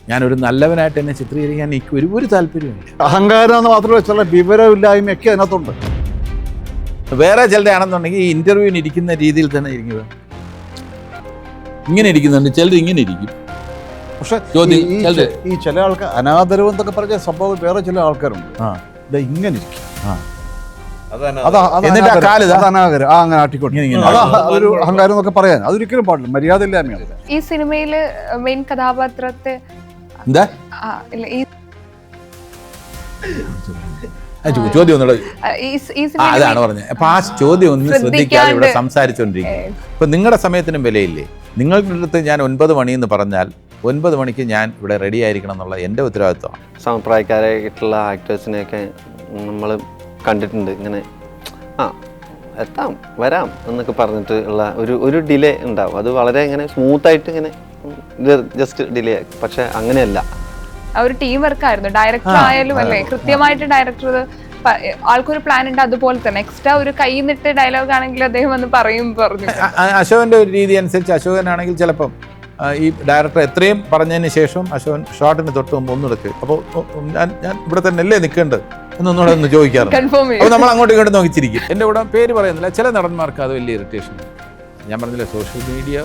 ഞാനൊരു നല്ലവനായിട്ട് എന്നെ ചിത്രീകരിക്കാൻ എനിക്ക് ഒരു താല്പര്യമില്ല. അഹങ്കാരം എന്ന് മാത്രമല്ല, ചില വിവരമില്ലായ്മയൊക്കെ അതിനകത്തുണ്ട്. വേറെ ചിലരുടെ ആണെന്നുണ്ടെങ്കിൽ ഈ ഇന്റർവ്യൂവിന് ഇരിക്കുന്ന രീതിയിൽ തന്നെ ഇരിക്കുന്നത് ഇങ്ങനെ ഇരിക്കുന്നുണ്ട്, ചിലർ ഇങ്ങനെ ഇരിക്കും. പക്ഷെ ഈ ചില ആൾക്കാർ അനാദരവ് എന്നൊക്കെ പറഞ്ഞ സംഭവം വേറെ ചില ആൾക്കാരുണ്ട്. ഇങ്ങനെ ഇരിക്കും. അങ്ങനെ ആട്ടിക്കോട്ടെ, ഒരു അഹങ്കാരം എന്നൊക്കെ പറയാൻ അതൊരിക്കലും പാടില്ല, മര്യാദ ഇല്ലായ്മയാണ്. ഈ സിനിമയില് മെയിൻ കഥാപാത്രത്തെ എന്താ ചോദ്യം അതാണ് പറഞ്ഞത്. അപ്പൊ ആ ചോദ്യം ഒന്ന് ശ്രദ്ധിക്കാതെ ഇവിടെ സംസാരിച്ചോണ്ടിരിക്കും. ഇപ്പൊ നിങ്ങളുടെ സമയത്തിനും വിലയില്ലേ? നിങ്ങളുടെ അടുത്ത് ഞാൻ 9 മണി എന്ന് പറഞ്ഞാൽ 9 മണിക്ക് ഞാൻ ഇവിടെ റെഡി ആയിരിക്കണം എന്നുള്ള എൻ്റെ ഉത്തരവാദിത്വമാണ്. സമപ്രായക്കാരായിട്ടുള്ള ആക്ടേഴ്സിനെയൊക്കെ നമ്മൾ കണ്ടിട്ടുണ്ട്, ഇങ്ങനെ എത്താം വരാം എന്നൊക്കെ പറഞ്ഞിട്ട് ഉള്ള ഒരു ഡിലേ ഉണ്ടാവും. അത് വളരെ ഇങ്ങനെ സ്മൂത്തായിട്ട് ഇങ്ങനെ ജസ്റ്റ് ഡിലേ. പക്ഷെ അങ്ങനെയല്ല, ഒരു ടീം വർക്ക് ആയിരുന്നു. ഡയറക്ടർ ആയാലും അല്ലേ, കൃത്യമായിട്ട് ഡയറക്ടർ ആൾക്കൊരു പ്ലാൻ ഉണ്ട്, അതുപോലെ തന്നെ എക്സ്ട്രാ ഒരു കൈന്നിട്ട് ഡയലോഗ് ആണെങ്കിൽ അദ്ദേഹം വന്ന് പറഞ്ഞു. അശോകന്റെ ഒരു രീതി അനുസരിച്ച് അശോകനാണെങ്കിൽ ചിലപ്പം ഈ ഡയറക്ടർ എത്രയും പറഞ്ഞതിന് ശേഷം അശോകൻ ഷോട്ടിന് തൊട്ട് മുമ്പ് ഒന്നെടുക്ക്, അപ്പോൾ ഞാൻ ഇവിടെ തന്നെ അല്ലേ നിൽക്കേണ്ടത് എന്നൊന്നുകൂടെ ഒന്ന് ചോദിക്കാറുണ്ട്. അപ്പോൾ നമ്മൾ അങ്ങോട്ടും ഇങ്ങോട്ടും നോക്കിച്ചിരിക്കും. എൻ്റെ കൂടെ പേര് പറയുന്നില്ല, ചില നടന്മാർക്ക് അത് വലിയ ഇറിറ്റേഷൻ. ഞാൻ പറഞ്ഞില്ല, സോഷ്യൽ മീഡിയ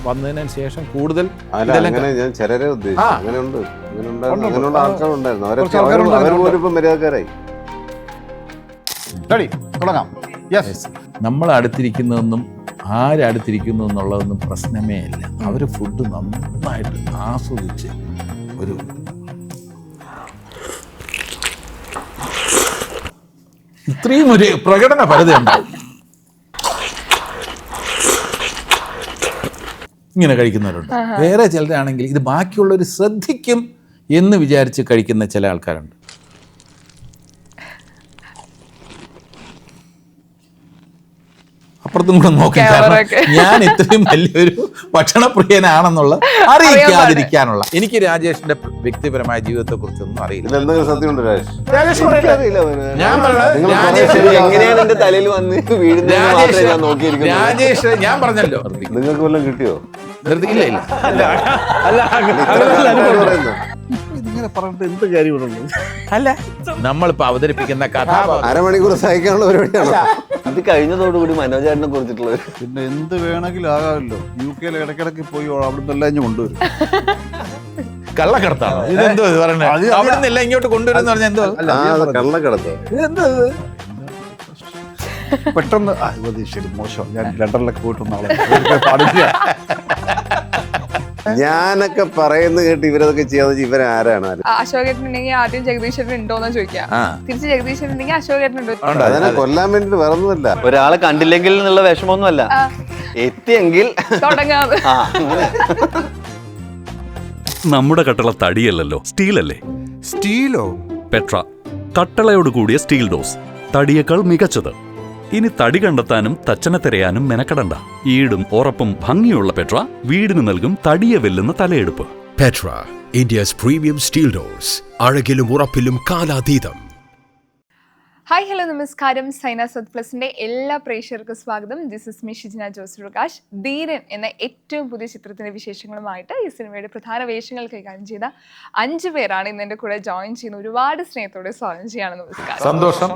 വന്നതിന് ശേഷം കൂടുതൽ നമ്മൾ അടുത്തിരിക്കുന്നതൊന്നും ആരടുത്തിരിക്കുന്നു എന്നുള്ളതൊന്നും പ്രശ്നമേ അല്ല. അവർ ഫുഡ് നന്നായിട്ട് ആസ്വദിച്ച് ഒരു ഇത്രയും ഒരു പ്രകടന പരതയുണ്ടാവും. ഇങ്ങനെ കഴിക്കുന്നവരുണ്ട്. വേറെ ചിലരാണെങ്കിൽ ഇത് ബാക്കിയുള്ളവർ ശ്രദ്ധിക്കും എന്ന് വിചാരിച്ച് കഴിക്കുന്ന ചില ആൾക്കാരുണ്ട്. അപ്പുറത്തും കൂടെ നോക്കാൻ കാരണം ഞാൻ ഇത്രയും വലിയൊരു ഭക്ഷണപ്രിയനാണെന്നുള്ള അറിയിക്കാതിരിക്കാനുള്ള. എനിക്ക് രാജേഷിന്റെ വ്യക്തിപരമായ ജീവിതത്തെ കുറിച്ചൊന്നും അറിയില്ല. രാജേഷ് ഞാൻ പറഞ്ഞല്ലോ, നിങ്ങൾക്ക് വല്ലതും കിട്ടിയോ? ഇല്ല ഇങ്ങനെ പറഞ്ഞിട്ട് എന്ത് കാര്യമുള്ളൂ? അല്ല, നമ്മളിപ്പോ അവതരിപ്പിക്കുന്ന കഥാപാത്രം അരമണിക്കൂർ സഹിക്കാനുള്ള പരിപാടിയാണ്. അത് കഴിഞ്ഞതോടുകൂടി മനോജേട്ടനെ കുറിച്ചിട്ടുള്ളത് പിന്നെ എന്ത് വേണമെങ്കിലും ആകാമല്ലോ. UK ഇടയ്ക്കിടയ്ക്ക് പോയി അവിടുന്ന് എല്ലാം കൊണ്ടുവരും. കള്ളക്കടത്താണ് ഇതെന്തോ പറയണേ? അവിടുന്ന് എല്ലാം ഇങ്ങോട്ട് കൊണ്ടുവരുന്ന പറഞ്ഞാൽ എന്തോ കള്ളക്കടത്ത്. പെട്ടെന്ന് ശരി, മോശം. ഞാൻ ലണ്ടനിലൊക്കെ പോയിട്ടൊന്നും പാടില്ല. ഞാനൊക്കെ പറയുന്ന കേട്ട് ഇവരതൊക്കെ ചെയ്യാതെ ഇവരാരാണ്? അശോകേട്ടനുണ്ടെങ്കിൽ ആദ്യം ജഗദീശ്വരൻ ഉണ്ടോന്ന് ചോദിക്കാം, തിരിച്ച് ജഗദീശ്വരൻ ഉണ്ടെങ്കിൽ അശോകേട്ടൻ ഉണ്ടോ? അതിനെ കൊല്ലാൻ വേണ്ടിട്ട് വേറൊന്നുമല്ല, ഒരാളെ കണ്ടില്ലെങ്കിൽ എന്നുള്ള വിഷമമൊന്നുമല്ല, എത്തിയെങ്കിൽ തുടങ്ങാതെ. നമ്മുടെ കട്ടള തടിയല്ലല്ലോ, സ്റ്റീലല്ലേ? സ്റ്റീലോ? പെട്ര, കട്ടളയോട് കൂടിയ സ്റ്റീൽ ഡോസ്, തടിയേക്കാൾ മികച്ചത്. ഇനി തടി കണ്ടെത്താനും തച്ചനെ തിരയാനും മെനക്കെടണ്ട. ഈടും ഉറപ്പും ഭംഗിയുള്ള പെട്ര വീടിന് നൽകും തടിയെ വെല്ലുന്ന തലയെടുപ്പ്. Petra, India's premium steel doors. അഴകിലും ഉറപ്പിലും കാലാതീതം. ഹായ്, ഹലോ, നമസ്കാരം. സൈന സദ് പ്ലസിന്റെ എല്ലാ പ്രേക്ഷകർക്കും സ്വാഗതം. This is me Shijina Jose Prakash. Dheeran എന്ന ഏറ്റവും പുതിയ ചിത്രത്തിന്റെ വിശേഷങ്ങളുമായിട്ട് ഈ സിനിമയുടെ പ്രധാന വേഷങ്ങൾ കൈകാര്യം ചെയ്ത 5 പേരാണ് ഇന്ന് എൻ്റെ കൂടെ ജോയിൻ ചെയ്യുന്ന. ഒരുപാട് സ്നേഹത്തോടെ സ്വാഗതം ചെയ്യാണ്. നമസ്കാരം. സന്തോഷം.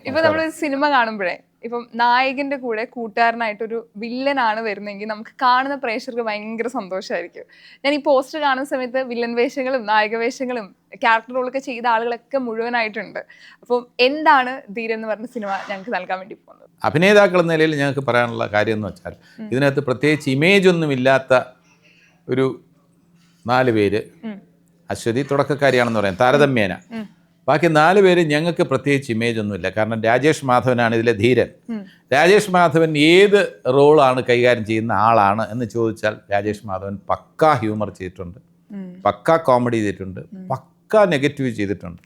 ഇപ്പൊ നമ്മളൊരു സിനിമ കാണുമ്പോഴേ, ഇപ്പം നായകന്റെ കൂടെ കൂട്ടുകാരനായിട്ടൊരു വില്ലനാണ് വരുന്നതെങ്കിൽ നമുക്ക് കാണുന്ന പ്രേക്ഷകർക്ക് ഭയങ്കര സന്തോഷമായിരിക്കും. ഞാൻ ഈ പോസ്റ്റർ കാണുന്ന സമയത്ത് വില്ലൻ വേഷങ്ങളും നായക വേഷങ്ങളും ക്യാരക്ടർ റോളൊക്കെ ചെയ്ത ആളുകളൊക്കെ മുഴുവനായിട്ടുണ്ട്. അപ്പം എന്താണ് ധീരൻ എന്ന് പറഞ്ഞ സിനിമ ഞങ്ങൾക്ക് നൽകാൻ വേണ്ടി പോകുന്നത്? അഭിനേതാക്കൾ എന്ന നിലയിൽ ഞങ്ങൾക്ക് പറയാനുള്ള കാര്യം എന്ന് വെച്ചാൽ, ഇതിനകത്ത് പ്രത്യേകിച്ച് ഇമേജ് ഒന്നും ഇല്ലാത്ത ഒരു 4 പേര്. അശ്വതി തുടക്കക്കാരിയാണെന്ന് പറയാം താരതമ്യേന. ബാക്കി 4 പേര് ഞങ്ങൾക്ക് പ്രത്യേകിച്ച് ഇമേജ് ഒന്നുമില്ല. കാരണം രാജേഷ് മാധവനാണ് ഇതിലെ ധീരൻ. രാജേഷ് മാധവൻ ഏത് റോളാണ് കൈകാര്യം ചെയ്യുന്ന ആളാണ് എന്ന് ചോദിച്ചാൽ, രാജേഷ് മാധവൻ പക്കാ ഹ്യൂമർ ചെയ്തിട്ടുണ്ട്, പക്കാ കോമഡി ചെയ്തിട്ടുണ്ട്, പക്കാ നെഗറ്റീവ് ചെയ്തിട്ടുണ്ട്.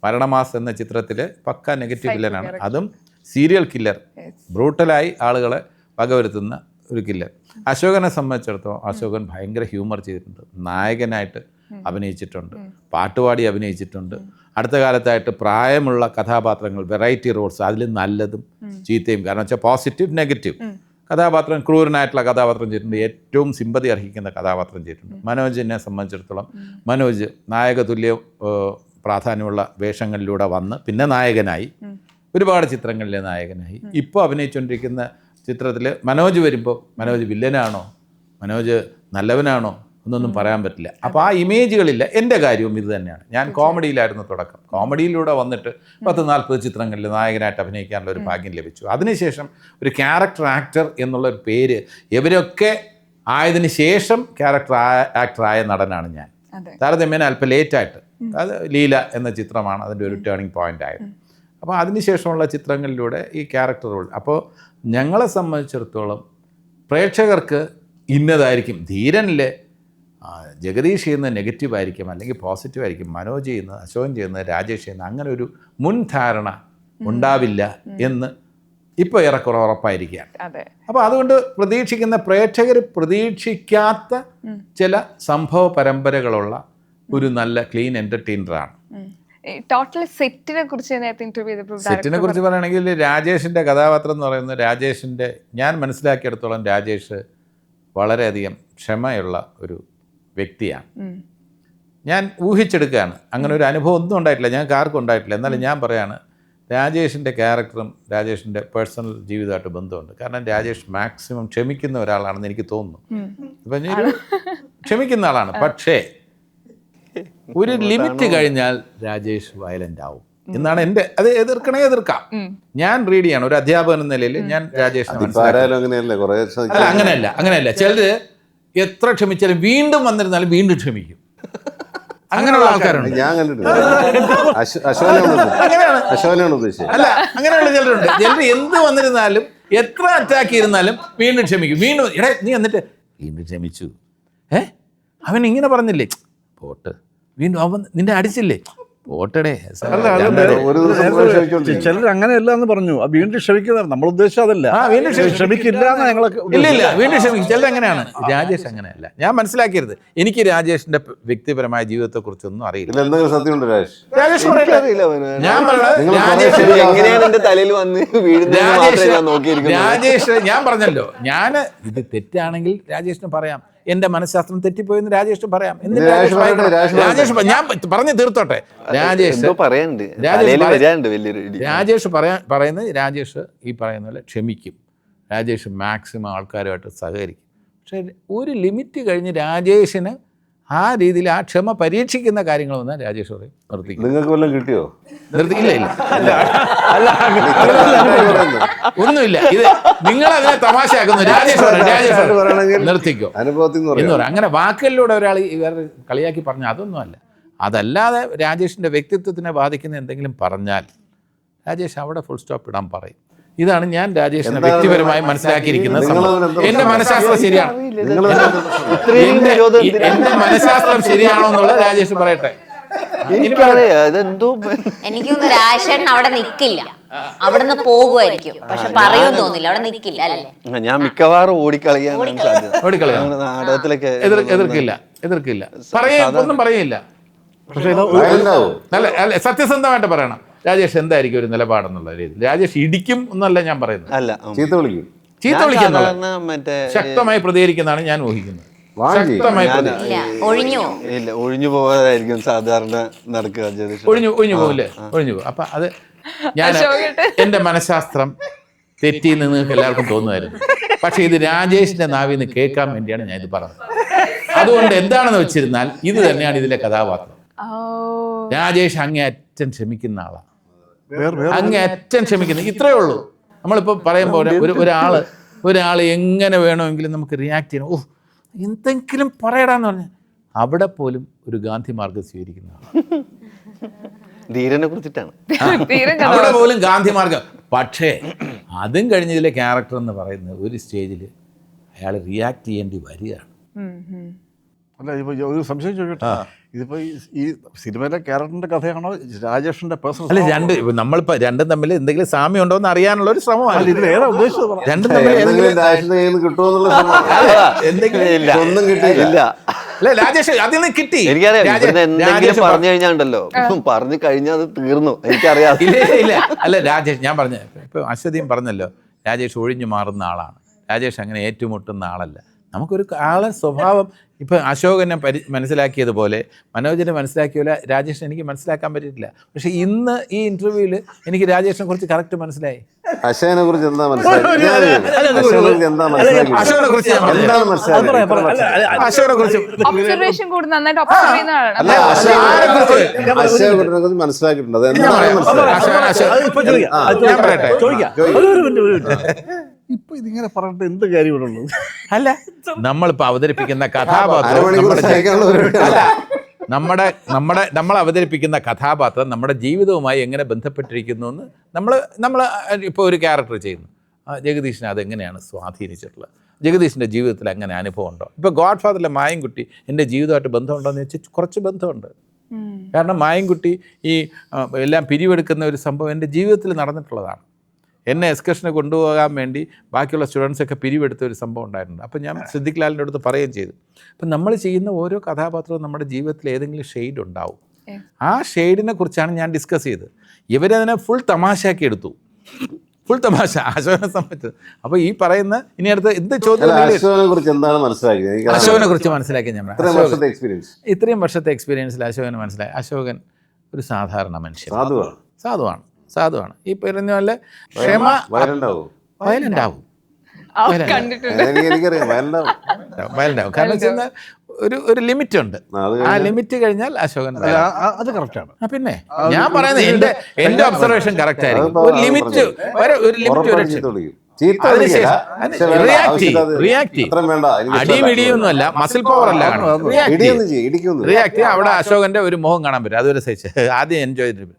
മരണമാസ് എന്ന ചിത്രത്തിൽ പക്കാ നെഗറ്റീവ് വില്ലനാണ്, അതും സീരിയൽ കില്ലർ, ബ്രൂട്ടലായി ആളുകളെ വകവരുത്തുന്ന ഒരു കില്ലർ. അശോകനെ സംബന്ധിച്ചിടത്തോളം അശോകൻ ഭയങ്കര ഹ്യൂമർ ചെയ്തിട്ടുണ്ട്, നായകനായിട്ട് അഭിനയിച്ചിട്ടുണ്ട്, പാട്ടുപാടി അഭിനയിച്ചിട്ടുണ്ട്. അടുത്ത കാലത്തായിട്ട് പ്രായമുള്ള കഥാപാത്രങ്ങൾ, വെറൈറ്റി റോൾസ്, അതിൽ നല്ലതും ചീത്തയും, കാരണം വെച്ചാൽ പോസിറ്റീവ് നെഗറ്റീവ് കഥാപാത്രം ക്രൂരനായിട്ടുള്ള കഥാപാത്രം ചെയ്തിട്ടുണ്ട്, ഏറ്റവും സിമ്പതി അർഹിക്കുന്ന കഥാപാത്രം ചെയ്തിട്ടുണ്ട്. മനോജിനെ സംബന്ധിച്ചിടത്തോളം മനോജ് നായകതുല്യ പ്രാധാന്യമുള്ള വേഷങ്ങളിലൂടെ വന്ന് പിന്നെ നായകനായി, ഒരുപാട് ചിത്രങ്ങളിലെ നായകനായി. ഇപ്പോൾ അഭിനയിച്ചുകൊണ്ടിരിക്കുന്ന ചിത്രത്തിൽ മനോജ് വരുമ്പോൾ മനോജ് വില്ലനാണോ മനോജ് നല്ലവനാണോ എന്നൊന്നും പറയാൻ പറ്റില്ല. അപ്പോൾ ആ ഇമേജുകളില്ല. എൻ്റെ കാര്യവും ഇത് തന്നെയാണ്. ഞാൻ കോമഡിയിലായിരുന്നു തുടക്കം. കോമഡിയിലൂടെ വന്നിട്ട് 10-40 ചിത്രങ്ങളിൽ നായകനായിട്ട് അഭിനയിക്കാനുള്ള ഒരു ഭാഗ്യം ലഭിച്ചു. അതിനുശേഷം ഒരു ക്യാരക്ടർ ആക്ടർ എന്നുള്ളൊരു പേര് ഇവരൊക്കെ ആയതിനു ശേഷം ക്യാരക്ടർ ആക്ടറായ നടനാണ് ഞാൻ. താരതമ്യേന അല്പം ലേറ്റായിട്ട്. അത് ലീല എന്ന ചിത്രമാണ് അതിൻ്റെ ഒരു ടേണിംഗ് പോയിൻ്റ് ആയത്. അപ്പോൾ അതിനുശേഷമുള്ള ചിത്രങ്ങളിലൂടെ ഈ ക്യാരക്ടർ റോൾ. അപ്പോൾ ഞങ്ങളെ സംബന്ധിച്ചിടത്തോളം പ്രേക്ഷകർക്ക് ഇന്നതായിരിക്കും. ധീരനിലെ ജഗദീഷ് ചെയ്യുന്നത് നെഗറ്റീവായിരിക്കും, അല്ലെങ്കിൽ പോസിറ്റീവായിരിക്കും. മനോജ് ചെയ്യുന്നത്, അശോകൻ ചെയ്യുന്നത്, രാജേഷ് ചെയ്യുന്നത്, അങ്ങനെ ഒരു മുൻധാരണ ഉണ്ടാവില്ല എന്ന് ഇപ്പോൾ ഏറെക്കുറെ ഉറപ്പായിരിക്കുകയാണ്. അപ്പോൾ അതുകൊണ്ട് പ്രതീക്ഷിക്കുന്ന പ്രേക്ഷകർ പ്രതീക്ഷിക്കാത്ത ചില സംഭവ പരമ്പരകളുള്ള ഒരു നല്ല ക്ലീൻ എൻ്റർടൈനറാണ്. ടോട്ടൽ സെറ്റിനെ കുറിച്ച് സെറ്റിനെ കുറിച്ച് പറയുകയാണെങ്കിൽ രാജേഷിൻ്റെ കഥാപാത്രം എന്ന് പറയുന്നത് രാജേഷിൻ്റെ, ഞാൻ മനസ്സിലാക്കിയെടുത്തോളം രാജേഷ് വളരെയധികം ക്ഷമയുള്ള ഒരു വ്യക്തിയാണ്. ഞാൻ ഊഹിച്ചെടുക്കുകയാണ്. അങ്ങനെ ഒരു അനുഭവം ഒന്നും ഉണ്ടായിട്ടില്ല, ഞങ്ങൾക്ക് ആർക്കും ഉണ്ടായിട്ടില്ല. എന്നാലും ഞാൻ പറയാണ്, രാജേഷിൻ്റെ ക്യാരക്ടറും രാജേഷിൻ്റെ പേഴ്സണൽ ജീവിതമായിട്ട് ബന്ധമുണ്ട്. കാരണം രാജേഷ് മാക്സിമം ക്ഷമിക്കുന്ന ഒരാളാണെന്ന് എനിക്ക് തോന്നുന്നു. ഇപ്പം ഞാൻ ക്ഷമിക്കുന്ന ആളാണ്, പക്ഷേ ഒരു ലിമിറ്റ് കഴിഞ്ഞാൽ രാജേഷ് വയലൻ്റ് ആവും എന്നാണ് എൻ്റെ. അത് എതിർക്കണേ എതിർക്കാം. ഞാൻ റീഡ് ചെയ്യണം ഒരു അധ്യാപകൻ എന്ന നിലയിൽ. ഞാൻ രാജേഷിനെ അങ്ങനെയല്ല. ചിലര് എത്ര ക്ഷമിച്ചാലും വീണ്ടും വന്നിരുന്നാലും വീണ്ടും ക്ഷമിക്കും. അങ്ങനെയുള്ള ആൾക്കാരുണ്ട്. ഞാൻ കണ്ടിട്ടുണ്ട്. അല്ല, അങ്ങനെയുള്ള ചിലരുണ്ട്. ചിലർ എന്ത് വന്നിരുന്നാലും എത്ര അറ്റാക്ക് ചെയ്തിരുന്നാലും വീണ്ടും ക്ഷമിക്കും. വീണ്ടും നീ എന്നിട്ട് വീണ്ടും ക്ഷമിച്ചു, അവൻ ഇങ്ങനെ പറഞ്ഞില്ലേ, പോട്ട്, വീണ്ടും അവൻ നിന്നെ അടിച്ചില്ലേ, പോട്ടടേ. ചിലർ അങ്ങനെയല്ല എന്ന് പറഞ്ഞു. വീണ്ടും ക്ഷമിക്കുന്നത് നമ്മൾ ഉദ്ദേശിച്ചത് അതല്ല. ക്ഷമിക്കില്ല ഞങ്ങളൊക്കെ ഇല്ല, വീണ്ടും ക്ഷമിക്കും. ചിലർ അങ്ങനെയാണ്. രാജേഷ് അങ്ങനെയല്ല. ഞാൻ മനസ്സിലാക്കിയത്, എനിക്ക് രാജേഷിന്റെ വ്യക്തിപരമായ ജീവിതത്തെ കുറിച്ചൊന്നും അറിയില്ല. എന്തെങ്കിലും സത്യമുണ്ട് രാജേഷ് രാജേഷ് ഞാൻ പറഞ്ഞല്ലോ, ഞാൻ ഇത് തെറ്റാണെങ്കിൽ രാജേഷിന് പറയാം, എന്റെ മനഃശാസ്ത്രം തെറ്റിപ്പോയെന്ന് രാജേഷിന് പറയാം. രാജേഷ് ഞാൻ പറഞ്ഞു തീർത്തോട്ടെ. രാജേഷ് പറയുന്നത് രാജേഷ് ഈ പറയുന്ന പോലെ ക്ഷമിക്കും. രാജേഷ് മാക്സിമം ആൾക്കാരുമായിട്ട് സഹകരിക്കും. പക്ഷെ ഒരു ലിമിറ്റ് കഴിഞ്ഞ് രാജേഷിന് ആ രീതിയിൽ ആ ക്ഷമ പരീക്ഷിക്കുന്ന കാര്യങ്ങൾ വന്നാൽ രാജേഷ് പറയും നിർത്തിക്കും. നിങ്ങൾക്ക് വല്ലതും കിട്ടിയോ? നിർത്തിക്കില്ല. ഒന്നുമില്ല. ഇത് നിങ്ങൾ അതിനെ തമാശയാക്കുന്നു. രാജേഷ് നിർത്തിക്കോ എന്ന് പറയാം. അങ്ങനെ വാക്കുകളിലൂടെ ഒരാൾ വേറെ കളിയാക്കി പറഞ്ഞാൽ അതൊന്നുമല്ല. അതല്ലാതെ രാജേഷിൻ്റെ വ്യക്തിത്വത്തിനെ ബാധിക്കുന്ന എന്തെങ്കിലും പറഞ്ഞാൽ രാജേഷ് അവിടെ ഫുൾ സ്റ്റോപ്പ് ഇടാൻ പറയും. ഇതാണ് ഞാൻ രാജേഷിനെ വ്യക്തിപരമായി മനസ്സിലാക്കിയിരിക്കുന്ന സംഭവം. എന്റെ മനഃശാസ്ത്രം ശരിയാണ്. എന്റെ മനഃശാസ്ത്രം ശരിയാണോ എന്നുള്ളത് രാജേഷ് പറയട്ടെ. എനിക്കൊന്ന് രാജേഷേട്ടൻ അവിടെ നിൽക്കില്ല, അവിടുന്ന് പോകുമായിരിക്കും, പക്ഷെ പറയുമെന്ന് തോന്നില്ല, അവിടെ നിൽക്കില്ല അല്ലേ. ഞാൻ മിക്കവാറും ഓടിക്കളയാൻ എതിർക്കില്ല. ഒന്നും പറയില്ല. പക്ഷേ നല്ല സത്യസന്ധമായിട്ട് പറയണം. രാജേഷ് എന്തായിരിക്കും ഒരു നിലപാടെന്നുള്ള രീതിയിൽ. രാജേഷ് ഇടിക്കും എന്നല്ല ഞാൻ പറയുന്നത്, അല്ല ചീത്ത വിളിക്കും. ശക്തമായി പ്രതികരിക്കുന്നതാണ് ഞാൻ ഊഹിക്കുന്നത്. ഒഴിഞ്ഞു പോകാതായിരിക്കും സാധാരണ നടക്കുക. ഒഴിഞ്ഞു പോകില്ലേ? ഒഴിഞ്ഞു പോകും. അപ്പൊ അത് ഞാൻ എന്റെ മനഃശാസ്ത്രം തെറ്റിയെന്ന് നിങ്ങൾക്ക് എല്ലാവർക്കും തോന്നുമായിരുന്നു. പക്ഷെ ഇത് രാജേഷിന്റെ നാവിൽ നിന്ന് കേൾക്കാൻ വേണ്ടിയാണ് ഞാൻ ഇത് പറഞ്ഞത്. അതുകൊണ്ട് എന്താണെന്ന് വെച്ചിരുന്നാൽ ഇത് തന്നെയാണ് ഇതിലെ കഥാപാത്രം. രാജേഷ് അങ്ങേയറ്റം ക്ഷമിക്കുന്ന ആളാണ്. അങ്ങേയറ്റം ക്ഷമിക്കുന്നത് ഇത്രയേ ഉള്ളൂ. നമ്മളിപ്പോൾ പറയുമ്പോൾ ഒരാൾ എങ്ങനെ വേണമെങ്കിലും നമുക്ക് റിയാക്ട് ചെയ്യണം. ഓ എന്തെങ്കിലും പറയടാന്ന് പറഞ്ഞാൽ അവിടെ പോലും ഒരു ഗാന്ധി മാർഗം സ്വീകരിക്കുന്ന ആളാണ്. ധീരനെ കുറിച്ചിട്ടാണ് അവിടെ പോലും ഗാന്ധി മാർഗം. പക്ഷേ അതും കഴിഞ്ഞതിലെ ക്യാരക്ടർ എന്ന് പറയുന്നത് ഒരു സ്റ്റേജിൽ അയാൾ റിയാക്ട് ചെയ്യേണ്ടി വരികയാണ്. അല്ല, ഇപ്പൊ ഒരു സംശയം ചോദിക്കട്ടെ, ഇതിപ്പോ ഈ സിനിമയിലെ ക്യാരക്ടറിന്റെ കഥയാണോ രാജേഷിന്റെ പേഴ്സണൽ? അല്ല, നമ്മളിപ്പോ രണ്ടും തമ്മിൽ എന്തെങ്കിലും സാമ്യം ഉണ്ടോ എന്ന് അറിയാനുള്ള ഒരു ശ്രമമാണ്. രണ്ടും തമ്മിൽ ഒന്നും കിട്ടിയില്ല. അല്ല രാജേഷ് അതിൽ നിന്ന് കിട്ടി. എനിക്കറിയാം പറഞ്ഞു കഴിഞ്ഞാണ്ടല്ലോ, പറഞ്ഞു കഴിഞ്ഞാൽ അത് തീർന്നു. എനിക്കറിയാം. ഇല്ല. അല്ല രാജേഷ്, ഞാൻ പറഞ്ഞ ഇപ്പൊ അശ്വതിയും പറഞ്ഞല്ലോ, രാജേഷ് ഒഴിഞ്ഞു മാറുന്ന ആളാണ്. രാജേഷ് അങ്ങനെ ഏറ്റുമുട്ടുന്ന ആളല്ല. നമുക്കൊരു ആളെ സ്വഭാവം ഇപ്പം അശോകനെ മനസ്സിലാക്കിയതുപോലെ മനോജിനെ മനസ്സിലാക്കിയ പോലെ രാജേഷിനെ എനിക്ക് മനസ്സിലാക്കാൻ പറ്റിയിട്ടില്ല. പക്ഷേ ഇന്ന് ഈ ഇൻ്റർവ്യൂവിൽ എനിക്ക് രാജേഷിനെ കുറിച്ച് കറക്റ്റ് മനസ്സിലായി. അശോകനെ കുറിച്ച് എന്താ മനസ്സിലാക്കി? അശോകനെ കുറിച്ച് ഒബ്സർവേഷൻ കൂടി നന്നായിട്ട് ഒബ്സർവ് ചെയ്യുന്ന ആളാണ്. അശോകനെ കുറിച്ച് മനസ്സിലാക്കിയിട്ടുണ്ട്. ഞാൻ പറയട്ടെ, ഇപ്പൊ ഇതിങ്ങനെ പറഞ്ഞിട്ട് എന്ത് കാര്യമുള്ളൂ? അല്ല നമ്മളിപ്പോൾ അവതരിപ്പിക്കുന്ന കഥാപാത്രം നമ്മൾ അവതരിപ്പിക്കുന്ന കഥാപാത്രം നമ്മുടെ ജീവിതവുമായി എങ്ങനെ ബന്ധപ്പെട്ടിരിക്കുന്നു എന്ന് നമ്മൾ ഇപ്പോൾ ഒരു ക്യാരക്ടർ ചെയ്യുന്നു. ജഗദീഷിനെ അതെങ്ങനെയാണ് സ്വാധീനിച്ചിട്ടുള്ളത്? ജഗദീഷിൻ്റെ ജീവിതത്തിൽ അങ്ങനെ അനുഭവം ഉണ്ടോ? ഇപ്പോൾ ഗോഡ് ഫാദറിലെ മായൻകുട്ടി എൻ്റെ ജീവിതമായിട്ട് ബന്ധമുണ്ടോയെന്ന് വെച്ചാൽ കുറച്ച് ബന്ധമുണ്ട്. കാരണം മായൻകുട്ടി ഈ എല്ലാം പിരിവെടുക്കുന്ന ഒരു സംഭവം എൻ്റെ ജീവിതത്തിൽ നടന്നിട്ടുള്ളതാണ്. എന്നെ എക്സ്കർഷന് കൊണ്ടുപോകാൻ വേണ്ടി ബാക്കിയുള്ള സ്റ്റുഡൻസൊക്കെ പിരിവെടുത്ത ഒരു സംഭവം ഉണ്ടായിട്ടുണ്ട്. അപ്പോൾ ഞാൻ സിദ്ദിഖ് ലാലിൻ്റെ അടുത്ത് പറയുകയും ചെയ്തു, അപ്പം നമ്മൾ ചെയ്യുന്ന ഓരോ കഥാപാത്രവും നമ്മുടെ ജീവിതത്തിൽ ഏതെങ്കിലും ഷെയ്ഡ് ഉണ്ടാവും. ആ ഷെയ്ഡിനെ കുറിച്ചാണ് ഞാൻ ഡിസ്കസ് ചെയ്തത്. ഇവരതിനെ ഫുൾ തമാശയാക്കി എടുത്തു, ഫുൾ തമാശ അശോകനെ സംബന്ധിച്ചത്. അപ്പോൾ ഈ പറയുന്ന ഇനി അടുത്ത് എന്ത് ചോദ്യം അശോകനെ കുറിച്ച് എന്താണ് മനസ്സിലാക്കിയത്? അശോകനെ കുറിച്ച് മനസ്സിലാക്കി ഞാൻ ഇത്രയും വർഷത്തെ എക്സ്പീരിയൻസ് എക്സ്പീരിയൻസിൽ അശോകനെ മനസ്സിലായി. അശോകൻ ഒരു സാധാരണ മനുഷ്യൻ, സാധുവാണ്. ഈ പറഞ്ഞ പോലെ ക്ഷമ വയലൻ്റ് ആവും. കാരണം വെച്ചാൽ ഒരു ലിമിറ്റ് ഉണ്ട്. ആ ലിമിറ്റ് കഴിഞ്ഞാൽ അശോകൻ അത് കറക്റ്റാണ്. പിന്നെ ഞാൻ പറയുന്നത് എന്റെ ഒബ്സർവേഷൻ കറക്റ്റ് ആയിരിക്കും. ഒരു ലിമിറ്റ് അടിമിടിയൊന്നുമല്ല, മസിൽ പവർ അല്ല, റിയാക്ട് അവിടെ അശോകന്റെ ഒരു മുഖം കാണാൻ പറ്റും. അതൊരു സൈസ് ആദ്യം എൻജോയ് ചെയ്തിട്ട്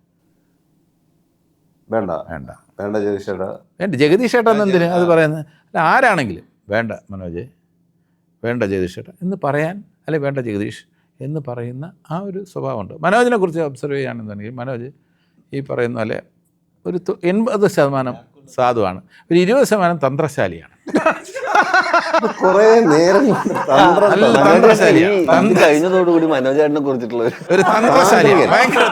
വേണ്ട ജഗദീഷ് ചേട്ടാ എന്തിന് അത് പറയുന്നത്? അല്ല ആരാണെങ്കിലും വേണ്ട മനോജ്, വേണ്ട ജഗദീഷ് ചേട്ടാ എന്ന് പറയാൻ, അല്ലെ വേണ്ട ജഗദീഷ് എന്ന് പറയുന്ന ആ ഒരു സ്വഭാവമുണ്ട്. മനോജിനെ കുറിച്ച് ഒബ്സർവ് ചെയ്യുകയാണെന്നുണ്ടെങ്കിൽ മനോജ് ഈ പറയുന്ന പോലെ ഒരു 80% സാധുവാണ്, ഒരു 20% തന്ത്രശാലിയാണ്. കഴിഞ്ഞതോടുകൂടി മനോജേട്ടനെ കുറിച്ചിട്ടുള്ള ഒരു തന്ത്രശാലിയാണ്, ഭയങ്കര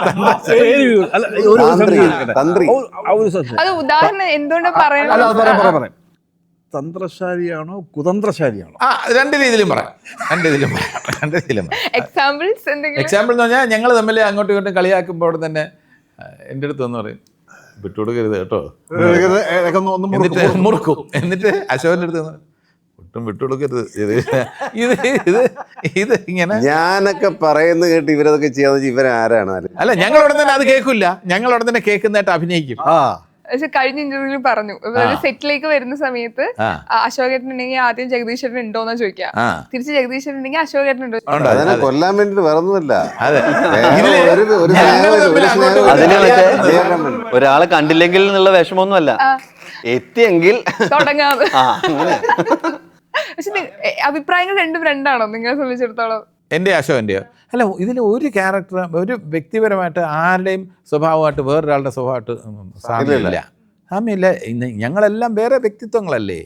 അത് ഉദാഹരണം എന്തുകൊണ്ട് പറയുന്നത്? തന്ത്രശാലിയാണോ കുതന്ത്രശാലിയാണോ? രണ്ട് രീതിയിലും പറയാം. എക്സാമ്പിൾസ് എന്തെങ്കിലും? എക്സാമ്പിൾ എന്ന് പറഞ്ഞാൽ ഞങ്ങൾ തമ്മിൽ അങ്ങോട്ടും ഇങ്ങോട്ടും കളിയാക്കുമ്പോൾ തന്നെ എൻ്റെ അടുത്ത് ഒന്ന് പറയും, വിട്ടുകൊടുക്കരുത് കേട്ടോ, എന്നിട്ട് മുറുക്കും. എന്നിട്ട് അശോകൻ്റെ അടുത്ത് ഒട്ടും വിട്ടുകൊടുക്കരുത്, ഇത് ഇങ്ങനെ ഞാനൊക്കെ പറയുന്നത് കേട്ട് ഇവരതൊക്കെ ചെയ്യാന്ന് ഇവരാരാണ്? അല്ല ഞങ്ങൾ ഉടനെ തന്നെ അത് കേൾക്കില്ല, ഞങ്ങൾ ഉടനെ തന്നെ കേൾക്കുന്നതായിട്ട് അഭിനയിക്കും. പക്ഷെ കഴിഞ്ഞ ഇന്റർവ്യൂവിൽ പറഞ്ഞു, സെറ്റിലേക്ക് വരുന്ന സമയത്ത് അശോകേട്ടൻ ഉണ്ടെങ്കിൽ ആദ്യം ജഗദീഷ് ചേട്ടൻ ഉണ്ടോന്നാ ചോദിക്കാം, തിരിച്ച് ജഗദീഷ് ചേട്ടൻ ഉണ്ടെങ്കിൽ അശോകേട്ടൻ ഉണ്ടോ? കൊല്ലാൻ വേണ്ടി വേറൊന്നുമല്ല. ഒരാളെ കണ്ടില്ലെങ്കിൽ എന്നുള്ള വിഷമൊന്നുമല്ല, എത്തിയെങ്കിൽ തുടങ്ങാതെ. പക്ഷെ അഭിപ്രായങ്ങൾ രണ്ടാണോ നിങ്ങളെ സംബന്ധിച്ചിടത്തോളം? എൻ്റെ അശോകൻ്റെയോ? അല്ല, ഇതിൽ ഒരു ക്യാരക്ടർ, ഒരു വ്യക്തിപരമായിട്ട് ആരുടെയും സ്വഭാവമായിട്ട് വേറൊരാളുടെ സ്വഭാവമായിട്ട് സാമ്യമില്ല. ഞങ്ങളെല്ലാം വേറെ വ്യക്തിത്വങ്ങളല്ലേ.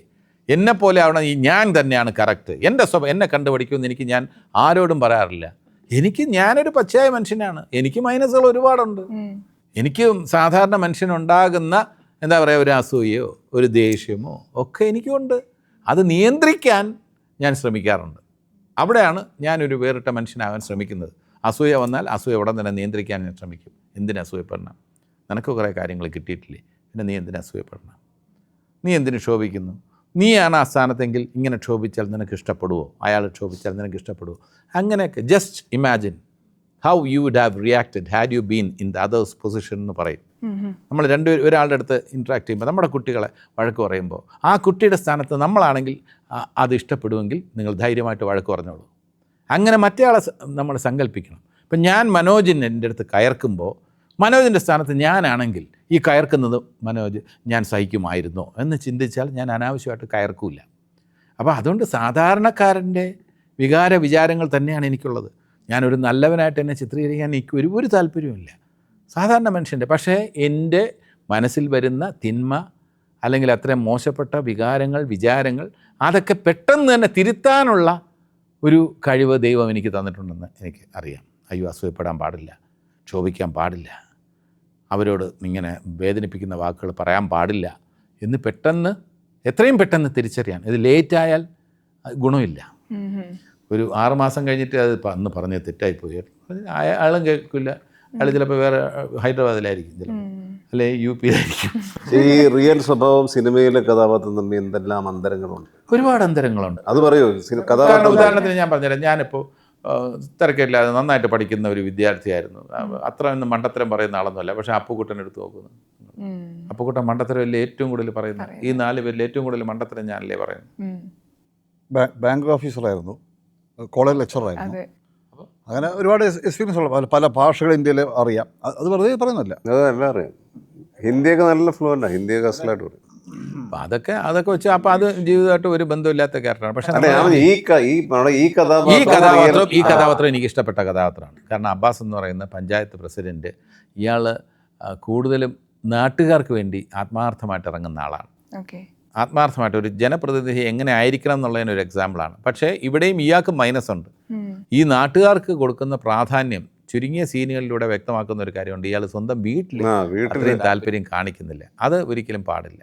എന്നെപ്പോലെ ആവണം, ഞാൻ തന്നെയാണ് കറക്റ്റ്, എൻ്റെ എന്നെ കണ്ടുപിടിക്കുമെന്ന് എനിക്ക് ഞാൻ ആരോടും പറയാറില്ല. ഞാനൊരു പച്ചയായ മനുഷ്യനാണ്, എനിക്ക് മൈനസുകൾ ഒരുപാടുണ്ട്. എനിക്ക് സാധാരണ മനുഷ്യനുണ്ടാകുന്ന എന്താ പറയുക, ഒരു അസൂയയോ ഒരു ദേഷ്യമോ ഒക്കെ എനിക്കുണ്ട്. അത് നിയന്ത്രിക്കാൻ ഞാൻ ശ്രമിക്കാറുണ്ട്. അവിടെയാണ് ഞാനൊരു വേറിട്ട മനുഷ്യനാകാൻ ശ്രമിക്കുന്നത്. അസൂയ വന്നാൽ അസൂയ ഉടൻ തന്നെ നിയന്ത്രിക്കാൻ ഞാൻ ശ്രമിക്കും. എന്തിനു അസൂയപ്പെടണം? നിനക്ക് കുറേ കാര്യങ്ങൾ കിട്ടിയിട്ടില്ലേ, പിന്നെ നീ എന്തിനു അസൂയപ്പെടണം? നീ എന്തിനു ക്ഷോഭിക്കുന്നു? നീയാണ് ആ സ്ഥാനത്തെങ്കിൽ ഇങ്ങനെ ക്ഷോഭിച്ചാൽ നിനക്ക് ഇഷ്ടപ്പെടുമോ? അയാൾ ക്ഷോഭിച്ചാൽ നിനക്ക് ഇഷ്ടപ്പെടുമോ? അങ്ങനെയൊക്കെ just imagine how you would have reacted had you been in the others position എന്ന് പറയും. നമ്മൾ ഒരാളുടെ അടുത്ത് ഇൻട്രാക്ട് ചെയ്യുമ്പോൾ, നമ്മുടെ കുട്ടികളെ വഴക്ക് പറയുമ്പോൾ, ആ കുട്ടിയുടെ സ്ഥാനത്ത് നമ്മളാണെങ്കിൽ അത് ഇഷ്ടപ്പെടുമെങ്കിൽ നിങ്ങൾ ധൈര്യമായിട്ട് വഴക്ക് പറഞ്ഞോളൂ. അങ്ങനെ മറ്റേ ആളെ നമ്മൾ സങ്കല്പിക്കണം. ഇപ്പം ഞാൻ മനോജിനെ എൻ്റെ അടുത്ത് കയർക്കുമ്പോൾ, മനോജിൻ്റെ സ്ഥാനത്ത് ഞാനാണെങ്കിൽ ഈ കയർക്കുന്നത് മനോജ് ഞാൻ സഹിക്കുമായിരുന്നോ എന്ന് ചിന്തിച്ചാൽ ഞാൻ അനാവശ്യമായിട്ട് കയർക്കില്ല. അപ്പോൾ അതുകൊണ്ട് സാധാരണക്കാരൻ്റെ വിചാരങ്ങൾ തന്നെയാണ് എനിക്കുള്ളത്. ഞാനൊരു നല്ലവനായിട്ട് എന്നെ ചിത്രീകരിക്കാൻ എനിക്ക് ഒരു താല്പര്യവുമില്ല, സാധാരണ മനുഷ്യൻ്റെ. പക്ഷേ എൻ്റെ മനസ്സിൽ വരുന്ന തിന്മ അല്ലെങ്കിൽ അത്രയും മോശപ്പെട്ട വിചാരങ്ങൾ അതൊക്കെ പെട്ടെന്ന് തന്നെ തിരുത്താനുള്ള ഒരു കഴിവ് ദൈവം എനിക്ക് തന്നിട്ടുണ്ടെന്ന് എനിക്ക് അറിയാം. അയ്യോ, അസൂയപ്പെടാൻ പാടില്ല, ക്ഷോഭിക്കാൻ പാടില്ല, അവരോട് ഇങ്ങനെ വേദനിപ്പിക്കുന്ന വാക്കുകൾ പറയാൻ പാടില്ല എന്ന് പെട്ടെന്ന് എത്രയും പെട്ടെന്ന് തിരിച്ചറിയാൻ. ഇത് ലേറ്റ് ആയാൽ ഗുണമില്ല. ഒരു 6 മാസം കഴിഞ്ഞിട്ട് അത് അന്ന് പറഞ്ഞത് തെറ്റായിപ്പോയി, അയാളും കേൾക്കില്ല. അയാൾ ചിലപ്പോൾ വേറെ ഹൈദരാബാദിലായിരിക്കും, ചിലപ്പോൾ അല്ലെ UP യിലായിരിക്കും. ഈ റിയൽ സ്വഭാവം സിനിമയിലെ കഥാപാത്രം തമ്മിൽ എന്തെല്ലാം അന്തരങ്ങളുണ്ട്? ഒരുപാട് അന്തരങ്ങളുണ്ട്. അത് പറയൂ. ഉദാഹരണത്തിന് ഞാൻ പറഞ്ഞുതരാം. ഞാനിപ്പോൾ തിരക്കില്ലാതെ നന്നായിട്ട് പഠിക്കുന്ന ഒരു വിദ്യാർത്ഥിയായിരുന്നു. അത്ര ഒന്നും മണ്ടത്തരം പറയുന്ന ആളൊന്നുമല്ല. പക്ഷേ അപ്പുക്കുട്ടൻ എടുത്ത് നോക്കുന്നു, അപ്പുക്കുട്ടൻ മണ്ടത്തരമല്ലേ ഏറ്റവും കൂടുതൽ പറയുന്നത്. ഈ 4 പേരിൽ ഏറ്റവും കൂടുതൽ മണ്ടത്തരം ഞാനല്ലേ പറയുന്നത്. ബാങ്ക് ഓഫീസറായിരുന്നു, കോളേജ് ലെക്ചറായിരുന്നു. അങ്ങനെ ഒരുപാട് എക്സ്പീരിയൻസ് ഉള്ള പല ഭാഷകൾ ഇന്ത്യയിൽ അറിയാം. അത് വെറുതെ പറയുന്നില്ല, അതെല്ലാം അറിയാം. ഹിന്ദിയൊക്കെ നല്ല ഫ്ലുവൻ്റാണ്, ഹിന്ദിയൊക്കെ അസലായിട്ട് പറയും. അതൊക്കെ വെച്ച് അപ്പോൾ അത് ജീവിതമായിട്ട് ഒരു ബന്ധമില്ലാത്ത ക്യാരക്ടറാണ്. പക്ഷേ ഈ കഥാപാത്രം എനിക്ക് ഇഷ്ടപ്പെട്ട കഥാപാത്രമാണ്. കാരണം അബ്ബാസ് എന്ന് പറയുന്ന പഞ്ചായത്ത് പ്രസിഡന്റ്, ഇയാൾ കൂടുതലും നാട്ടുകാർക്ക് വേണ്ടി ആത്മാർത്ഥമായിട്ട് ഇറങ്ങുന്ന ആളാണ്. ആത്മാർത്ഥമായിട്ട് ഒരു ജനപ്രതിനിധി എങ്ങനെ ആയിരിക്കണം എന്നുള്ളതിനൊരു എക്സാമ്പിളാണ്. പക്ഷേ ഇവിടെയും ഇയാൾക്ക് മൈനസ് ഉണ്ട്. ഈ നാട്ടുകാർക്ക് കൊടുക്കുന്ന പ്രാധാന്യം ചുരുങ്ങിയ സീനുകളിലൂടെ വ്യക്തമാക്കുന്ന ഒരു കാര്യമുണ്ട്. ഇയാൾ സ്വന്തം വീട്ടിൽ അത്രയും താല്പര്യം കാണിക്കുന്നില്ല. അത് ഒരിക്കലും പാടില്ല.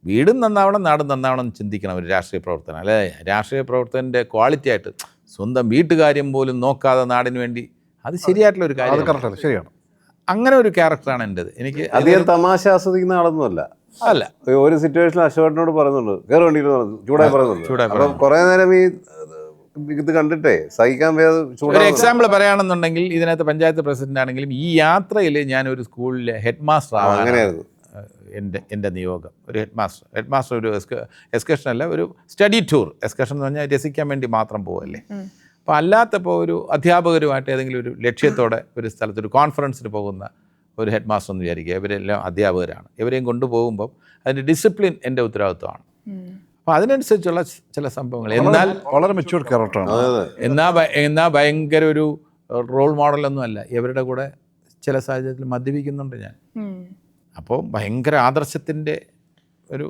വീടും നന്നാവണം, നാടും നന്നാവണം എന്ന് ചിന്തിക്കണം ഒരു രാഷ്ട്രീയ പ്രവർത്തനം. അല്ലെ, രാഷ്ട്രീയ പ്രവർത്തനൻ്റെ ക്വാളിറ്റി ആയിട്ട് സ്വന്തം വീട്ടുകാര്യം പോലും നോക്കാതെ നാടിന് വേണ്ടി, അത് ശരിയായിട്ടുള്ള ഒരു കാര്യം. ശരിയാണ്. അങ്ങനെ ഒരു ക്യാരക്ടറാണ് എൻ്റെത്. എനിക്ക് അധികം തമാശ ആസ്വദിക്കുന്ന ആളൊന്നുമല്ല. അല്ല, ഒരു സിറ്റുവേഷനിൽ അശോകനോട് പറയുന്നുണ്ട്, കയറി വണ്ടിയിൽ ചൂടായി പറയുന്നുണ്ട്. അപ്പം കുറേ നേരം ഈ ഇത് കണ്ടിട്ടേ സഹിക്കാൻ ഒരു എക്സാമ്പിൾ പറയുകയാണെന്നുണ്ടെങ്കിൽ, ഇതിനകത്ത് പഞ്ചായത്ത് പ്രസിഡന്റ് ആണെങ്കിലും ഈ യാത്രയിൽ ഞാൻ ഒരു സ്കൂളിലെ ഹെഡ് മാസ്റ്റർ ആവാൻ അങ്ങനെയായിരുന്നു എൻ്റെ നിയോഗം. ഒരു ഹെഡ് മാസ്റ്റർ ഒരു എക്സ്കർഷൻ അല്ല, ഒരു സ്റ്റഡി ടൂർ. എക്സ്കർഷൻ എന്ന് പറഞ്ഞാൽ രസിക്കാൻ വേണ്ടി മാത്രം പോവല്ലേ. അപ്പോൾ അല്ലാത്തപ്പോൾ ഒരു അധ്യാപകരുമായിട്ട് ഏതെങ്കിലും ഒരു ലക്ഷ്യത്തോടെ ഒരു സ്ഥലത്ത് ഒരു കോൺഫറൻസിന് പോകുന്ന ഒരു ഹെഡ് മാസ്റ്റർ എന്ന് വിചാരിക്കുക. ഇവരെല്ലാം അധ്യാപകരാണ്. ഇവരെയും കൊണ്ടുപോകുമ്പോൾ അതിൻ്റെ ഡിസിപ്ലിൻ എൻ്റെ ഉത്തരവാദിത്വമാണ്. അപ്പോൾ അതിനനുസരിച്ചുള്ള ചില സംഭവങ്ങൾ, എന്നാൽ വളരെ മെച്യൂർ ക്യാരക്ടറാണ്. എന്നാൽ ഭയങ്കര ഒരു റോൾ മോഡലൊന്നും അല്ല. ഇവരുടെ കൂടെ ചില സാഹചര്യത്തിൽ മദ്യപിക്കുന്നുണ്ട് ഞാൻ. അപ്പോൾ ഭയങ്കര ആദർശത്തിൻ്റെ ഒരു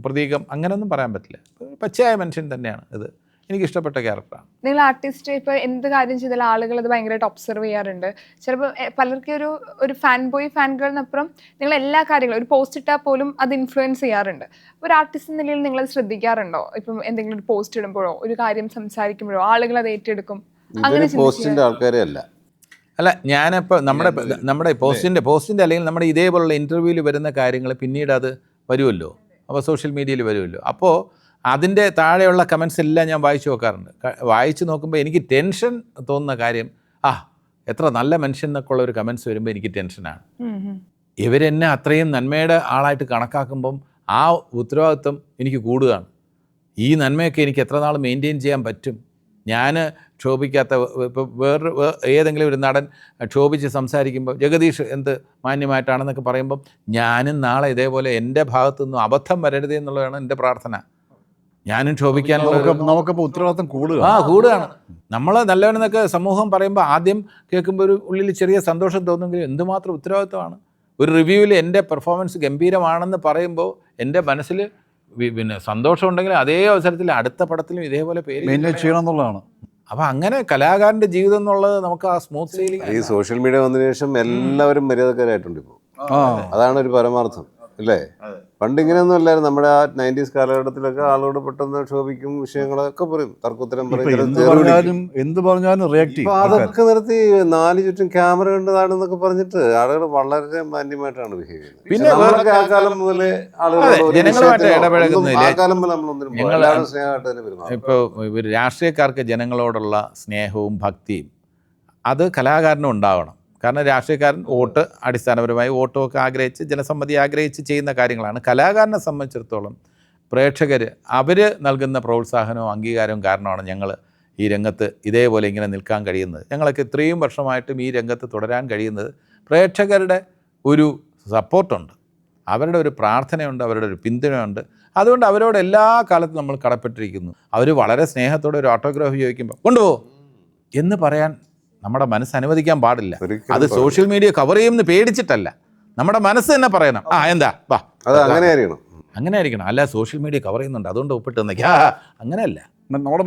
പ്രതീകം അങ്ങനെയൊന്നും പറയാൻ പറ്റില്ല. പച്ചയായ മനുഷ്യൻ തന്നെയാണ് ഇത്. എനിക്കിഷ്ടപ്പെട്ട ക്യാരക്ടറാണ്. നിങ്ങൾ ആർട്ടിസ്റ്റ് ഇപ്പോൾ എന്ത് കാര്യം ചെയ്താലും ആളുകൾ അത് ഭയങ്കരമായിട്ട് ഒബ്സർവ് ചെയ്യാറുണ്ട്. ചിലപ്പോൾ പലർക്കും ഒരു ഫാൻ ബോയ് ഫാൻ ഗേളിനപ്പുറം നിങ്ങൾ എല്ലാ കാര്യങ്ങളും ഒരു പോസ്റ്റ് ഇട്ടാൽ പോലും അത് ഇൻഫ്ലുവൻസ് ചെയ്യാറുണ്ട്. ഒരു ആർട്ടിസ്റ്റ് എന്ന നിലയിൽ നിങ്ങളത് ശ്രദ്ധിക്കാറുണ്ടോ? ഇപ്പം എന്തെങ്കിലും ഒരു പോസ്റ്റ് ഇടുമ്പോഴോ ഒരു കാര്യം സംസാരിക്കുമ്പോഴോ ആളുകൾ അത് ഏറ്റെടുക്കും? അങ്ങനെ പോസ്റ്റിന്റെ ആൾക്കാരെ അല്ല, ഞാനിപ്പോൾ നമ്മുടെ പോസ്റ്റിൻ്റെ അല്ലെങ്കിൽ നമ്മുടെ ഇതേപോലുള്ള ഇൻ്റർവ്യൂവിൽ വരുന്ന കാര്യങ്ങൾ പിന്നീട് അത് വരുമല്ലോ, അപ്പോൾ സോഷ്യൽ മീഡിയയിൽ വരുമല്ലോ. അപ്പോൾ അതിൻ്റെ താഴെയുള്ള കമൻസ് എല്ലാം ഞാൻ വായിച്ചു നോക്കാറുണ്ട്. വായിച്ചു നോക്കുമ്പോൾ എനിക്ക് ടെൻഷൻ തോന്നുന്ന കാര്യം, എത്ര നല്ല മനുഷ്യൻ എന്നൊക്കെ ഉള്ള ഒരു കമൻസ് വരുമ്പോൾ എനിക്ക് ടെൻഷനാണ്. ഇവരെന്നെ അത്രയും നന്മയുടെ ആളായിട്ട് കണക്കാക്കുമ്പം ആ ഉത്തരവാദിത്വം എനിക്ക് കൂടുകയാണ്. ഈ നന്മയൊക്കെ എനിക്ക് എത്ര നാൾ മെയിൻറ്റെയിൻ ചെയ്യാൻ പറ്റും? ഞാൻ ക്ഷോഭിക്കാത്ത, ഇപ്പോൾ ഏതെങ്കിലും ഒരു നടൻ ക്ഷോഭിച്ച് സംസാരിക്കുമ്പോൾ ജഗദീഷ് എന്ത് മാന്യമായിട്ടാണെന്നൊക്കെ പറയുമ്പം ഞാനും നാളെ ഇതേപോലെ എൻ്റെ ഭാഗത്തുനിന്നും അബദ്ധം വരരുത് എന്നുള്ളതാണ് എൻ്റെ പ്രാർത്ഥന. ഞാനും ക്ഷോഭിക്കാനുള്ള നമുക്കപ്പോൾ ഉത്തരവാദിത്തം കൂടുകയാണ്. നമ്മൾ നല്ലവനെന്നൊക്കെ സമൂഹം പറയുമ്പോൾ ആദ്യം കേൾക്കുമ്പോൾ ഒരു ഉള്ളിൽ ചെറിയ സന്തോഷം തോന്നുമെങ്കിലും എന്തുമാത്രം ഉത്തരവാദിത്തമാണ്. ഒരു റിവ്യൂവിൽ എൻ്റെ പെർഫോമൻസ് ഗംഭീരമാണെന്ന് പറയുമ്പോൾ എൻ്റെ മനസ്സിൽ പിന്നെ സന്തോഷമുണ്ടെങ്കിൽ അതേ അവസരത്തിൽ അടുത്ത പടത്തിലും ഇതേപോലെ പേര് ചെയ്യണം എന്നുള്ളതാണ്. അപ്പോൾ അങ്ങനെ കലാകാരൻ്റെ ജീവിതം എന്നുള്ളത് നമുക്ക് ആ സ്മൂത്ത് സെയിലിംഗ്. ഈ സോഷ്യൽ മീഡിയ വന്നതിന് ശേഷം എല്ലാവരും മര്യാദക്കാരായിട്ടുണ്ട് ഇപ്പോൾ. അതാണ് ഒരു പരമാർത്ഥം അല്ലേ? പണ്ട് ഇങ്ങനെയൊന്നും അല്ലായിരുന്നു. നമ്മുടെ ആ 90s കാലഘട്ടത്തിലൊക്കെ ആളോട് പെട്ടെന്ന് ക്ഷോഭിക്കും, വിഷയങ്ങളൊക്കെ പറയും, തർക്കുത്തരം പറയും, എന്ത് പറഞ്ഞാലും റിയാക്ട് ചെയ്യും. അതൊക്കെ നിർത്തി 4 ചുറ്റും ക്യാമറ കണ്ടതാണെന്നൊക്കെ പറഞ്ഞിട്ട് ആളുകൾ വളരെ മാന്യമായിട്ടാണ് ബിഹേവ് ചെയ്യുന്നത്. പിന്നെ ആ കാലം മുതലേ ഇപ്പോൾ രാഷ്ട്രീയക്കാർക്ക് ജനങ്ങളോടുള്ള സ്നേഹവും ഭക്തിയും അത് കലാകാരനും ഉണ്ടാവണം. കാരണം രാഷ്ട്രീയക്കാരൻ വോട്ട് അടിസ്ഥാനപരമായി വോട്ടുമൊക്കെ ആഗ്രഹിച്ച് ജനസമ്മതി ആഗ്രഹിച്ച് ചെയ്യുന്ന കാര്യങ്ങളാണ്. കലാകാരനെ സംബന്ധിച്ചിടത്തോളം പ്രേക്ഷകർ അവർ നൽകുന്ന പ്രോത്സാഹനവും അംഗീകാരവും കാരണമാണ് ഞങ്ങൾ ഈ രംഗത്ത് ഇതേപോലെ ഇങ്ങനെ നിൽക്കാൻ കഴിയുന്നത്. ഞങ്ങളൊക്കെ ഇത്രയും വർഷമായിട്ടും ഈ രംഗത്ത് തുടരാൻ കഴിയുന്നത് പ്രേക്ഷകരുടെ ഒരു സപ്പോർട്ടുണ്ട്, അവരുടെ ഒരു പ്രാർത്ഥനയുണ്ട്, അവരുടെ ഒരു പിന്തുണയുണ്ട്. അതുകൊണ്ട് അവരോട് എല്ലാ കാലത്തും നമ്മൾ കടപ്പെട്ടിരിക്കുന്നു. അവർ വളരെ സ്നേഹത്തോടെ ഒരു ഓട്ടോഗ്രാഫ് ചോദിക്കുമ്പോൾ കൊണ്ടുപോകും എന്ന് പറയാൻ നമ്മുടെ മനസ്സ് അനുവദിക്കാൻ പാടില്ല. അത് സോഷ്യൽ മീഡിയ കവർ ചെയ്യുമെന്ന് പേടിച്ചിട്ടല്ല, നമ്മുടെ മനസ്സ് തന്നെ പറയണം എന്താ വാ, അങ്ങനെ ആയിരിക്കണം. അല്ല സോഷ്യൽ മീഡിയ കവർ ചെയ്യുന്നുണ്ട് അതുകൊണ്ട് ഒപ്പിട്ട് തന്നേക്കാം, അങ്ങനെയല്ല. നമ്മുടെ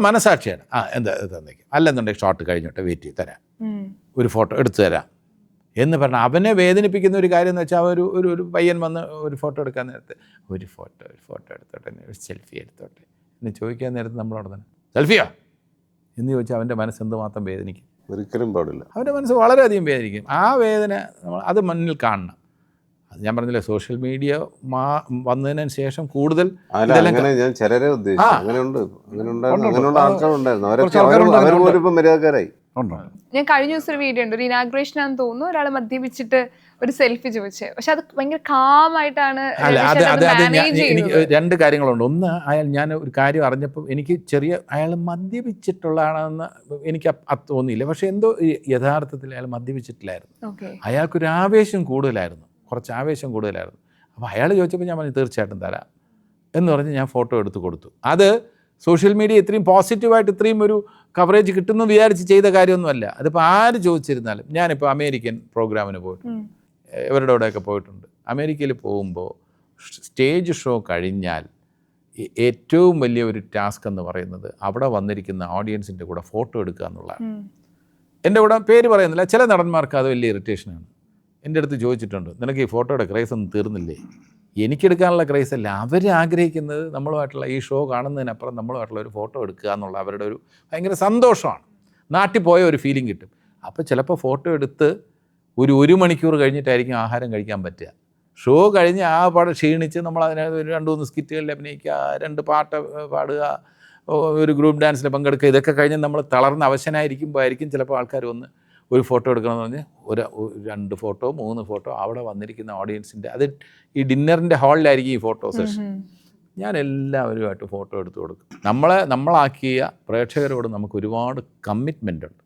മനസാക്ഷിയാണ് എന്താ തന്നേക്കാം. അല്ലെന്നുണ്ടെങ്കിൽ ഷോട്ട് കഴിഞ്ഞിട്ട് വെയിറ്റ് ചെയ്ത് തരാം, ഒരു ഫോട്ടോ എടുത്തു തരാം എന്ന് പറഞ്ഞാൽ അവനെ വേദനിപ്പിക്കുന്ന ഒരു കാര്യം എന്ന് വെച്ചാൽ ഒരു പയ്യൻ വന്ന് ഒരു ഫോട്ടോ എടുക്കാൻ നേരത്ത് ഒരു ഫോട്ടോ എടുത്തോട്ടെ, ഒരു സെൽഫി എടുത്തോട്ടെ എന്ന് ചോദിക്കാൻ നേരത്ത് നമ്മളവിടെ തന്നെ സെൽഫിയോ എന്ന് ചോദിച്ചാൽ അവൻ്റെ മനസ്സ് എന്തുമാത്രം വേദനിക്കും. ഒരിക്കലും പാടില്ല. അവൻ്റെ മനസ്സ് വളരെയധികം വേദനിക്കും. ആ വേദന അത് മുന്നിൽ കാണണം. അത് ഞാൻ പറഞ്ഞില്ലേ, സോഷ്യൽ മീഡിയ വന്നതിന് ശേഷം കൂടുതൽ അങ്ങനെ ഞാൻ ചിലരെ ഉദ്ദേശിച്ചു. അങ്ങനെയുള്ള ആൾക്കാരുണ്ടായിരുന്നു. അവർ പോലും ഇപ്പം മര്യാദക്കാരായി. ഞാൻ കഴിഞ്ഞ ദിവസം ഒരു വീഡിയോ ഉണ്ട്, ഒരു ഇനാഗ്രേഷൻ ആണെന്ന് തോന്നുന്നു, ഒരാൾ മദ്യപിച്ചിട്ട് ഒരു സെൽഫി ചോദിച്ചത്. പക്ഷെ അത് ഭയങ്കര കാമായിട്ടാണ്. എനിക്ക് രണ്ട് കാര്യങ്ങളുണ്ട്. ഒന്ന്, ഞാൻ ഒരു കാര്യം അറിഞ്ഞപ്പോൾ എനിക്ക് അയാൾ മദ്യപിച്ചിട്ടുള്ളതാണെന്ന് എനിക്ക് തോന്നിയില്ല. പക്ഷെ എന്തോ യഥാർത്ഥത്തിൽ അയാൾ മദ്യപിച്ചിട്ടില്ലായിരുന്നു. അയാൾക്കൊരു ആവേശം കൂടുതലായിരുന്നു, കുറച്ച് ആവേശം കൂടുതലായിരുന്നു. അപ്പോൾ അയാൾ ചോദിച്ചപ്പോൾ ഞാൻ പറഞ്ഞു തീർച്ചയായിട്ടും തരാം എന്ന് പറഞ്ഞ് ഞാൻ ഫോട്ടോ എടുത്ത് കൊടുത്തു. അത് സോഷ്യൽ മീഡിയ ഇത്രയും പോസിറ്റീവായിട്ട് ഇത്രയും ഒരു കവറേജ് കിട്ടുമെന്ന് വിചാരിച്ച് ചെയ്ത കാര്യമൊന്നുമല്ല. അതിപ്പോൾ ആര് ചോദിച്ചിരുന്നാലും, ഞാനിപ്പോൾ അമേരിക്കൻ പ്രോഗ്രാമിന് പോയിട്ടുണ്ട്, ഇവരുടെ കൂടെയൊക്കെ പോയിട്ടുണ്ട്. അമേരിക്കയിൽ പോകുമ്പോൾ സ്റ്റേജ് ഷോ കഴിഞ്ഞാൽ ഏറ്റവും വലിയ ഒരു ടാസ്ക് എന്ന് പറയുന്നത് അവിടെ വന്നിരിക്കുന്ന ഓഡിയൻസിൻ്റെ കൂടെ ഫോട്ടോ എടുക്കുക എന്നുള്ളതാണ്. എൻ്റെ കൂടെ പേര് പറയുന്നില്ല, ചില നടന്മാർക്ക് അത് വലിയ ഇറിറ്റേഷനാണ്. എൻ്റെ അടുത്ത് ചോദിച്ചിട്ടുണ്ട്, നിനക്ക് ഈ ഫോട്ടോയുടെ ക്രൈസ് ഒന്നും തീർന്നില്ലേ? എനിക്കെടുക്കാനുള്ള ക്രൈസ് അല്ല, അവർ ആഗ്രഹിക്കുന്നത് നമ്മളുമായിട്ടുള്ള ഈ ഷോ കാണുന്നതിനപ്പുറം നമ്മളുമായിട്ടുള്ള ഒരു ഫോട്ടോ എടുക്കുക എന്നുള്ള അവരുടെ ഒരു ഭയങ്കര സന്തോഷമാണ്. നാട്ടിൽ പോയ ഒരു ഫീലിംഗ് കിട്ടും. അപ്പോൾ ചിലപ്പോൾ ഫോട്ടോ എടുത്ത് ഒരു മണിക്കൂർ കഴിഞ്ഞിട്ടായിരിക്കും ആഹാരം കഴിക്കാൻ പറ്റുക. ഷോ കഴിഞ്ഞ് ആ പാടെ ക്ഷീണിച്ച് നമ്മൾ അതിനകത്ത് 2-3 സ്കിറ്റുകളിൽ അഭിനയിക്കുക, 2 പാട്ട് പാടുക, ഒരു ഗ്രൂപ്പ് ഡാൻസിൽ പങ്കെടുക്കുക. ഇതൊക്കെ കഴിഞ്ഞ് നമ്മൾ തളർന്ന് അവശനായിരിക്കുമ്പോൾ ആയിരിക്കും ചിലപ്പോൾ ആൾക്കാർ വന്ന് ഒരു ഫോട്ടോ എടുക്കണമെന്ന് പറഞ്ഞ് 2 ഫോട്ടോ 3 ഫോട്ടോ അവിടെ വന്നിരിക്കുന്ന ഓഡിയൻസിൻ്റെ, അത് ഈ ഡിന്നറിൻ്റെ ഹാളിലായിരിക്കും ഈ ഫോട്ടോ സെഷൻ. ഞാൻ എല്ലാവരുമായിട്ട് ഫോട്ടോ എടുത്ത് കൊടുക്കും. നമ്മളാക്കിയ പ്രേക്ഷകരോട് നമുക്ക് ഒരുപാട് കമ്മിറ്റ്മെൻ്റ് ഉണ്ട്.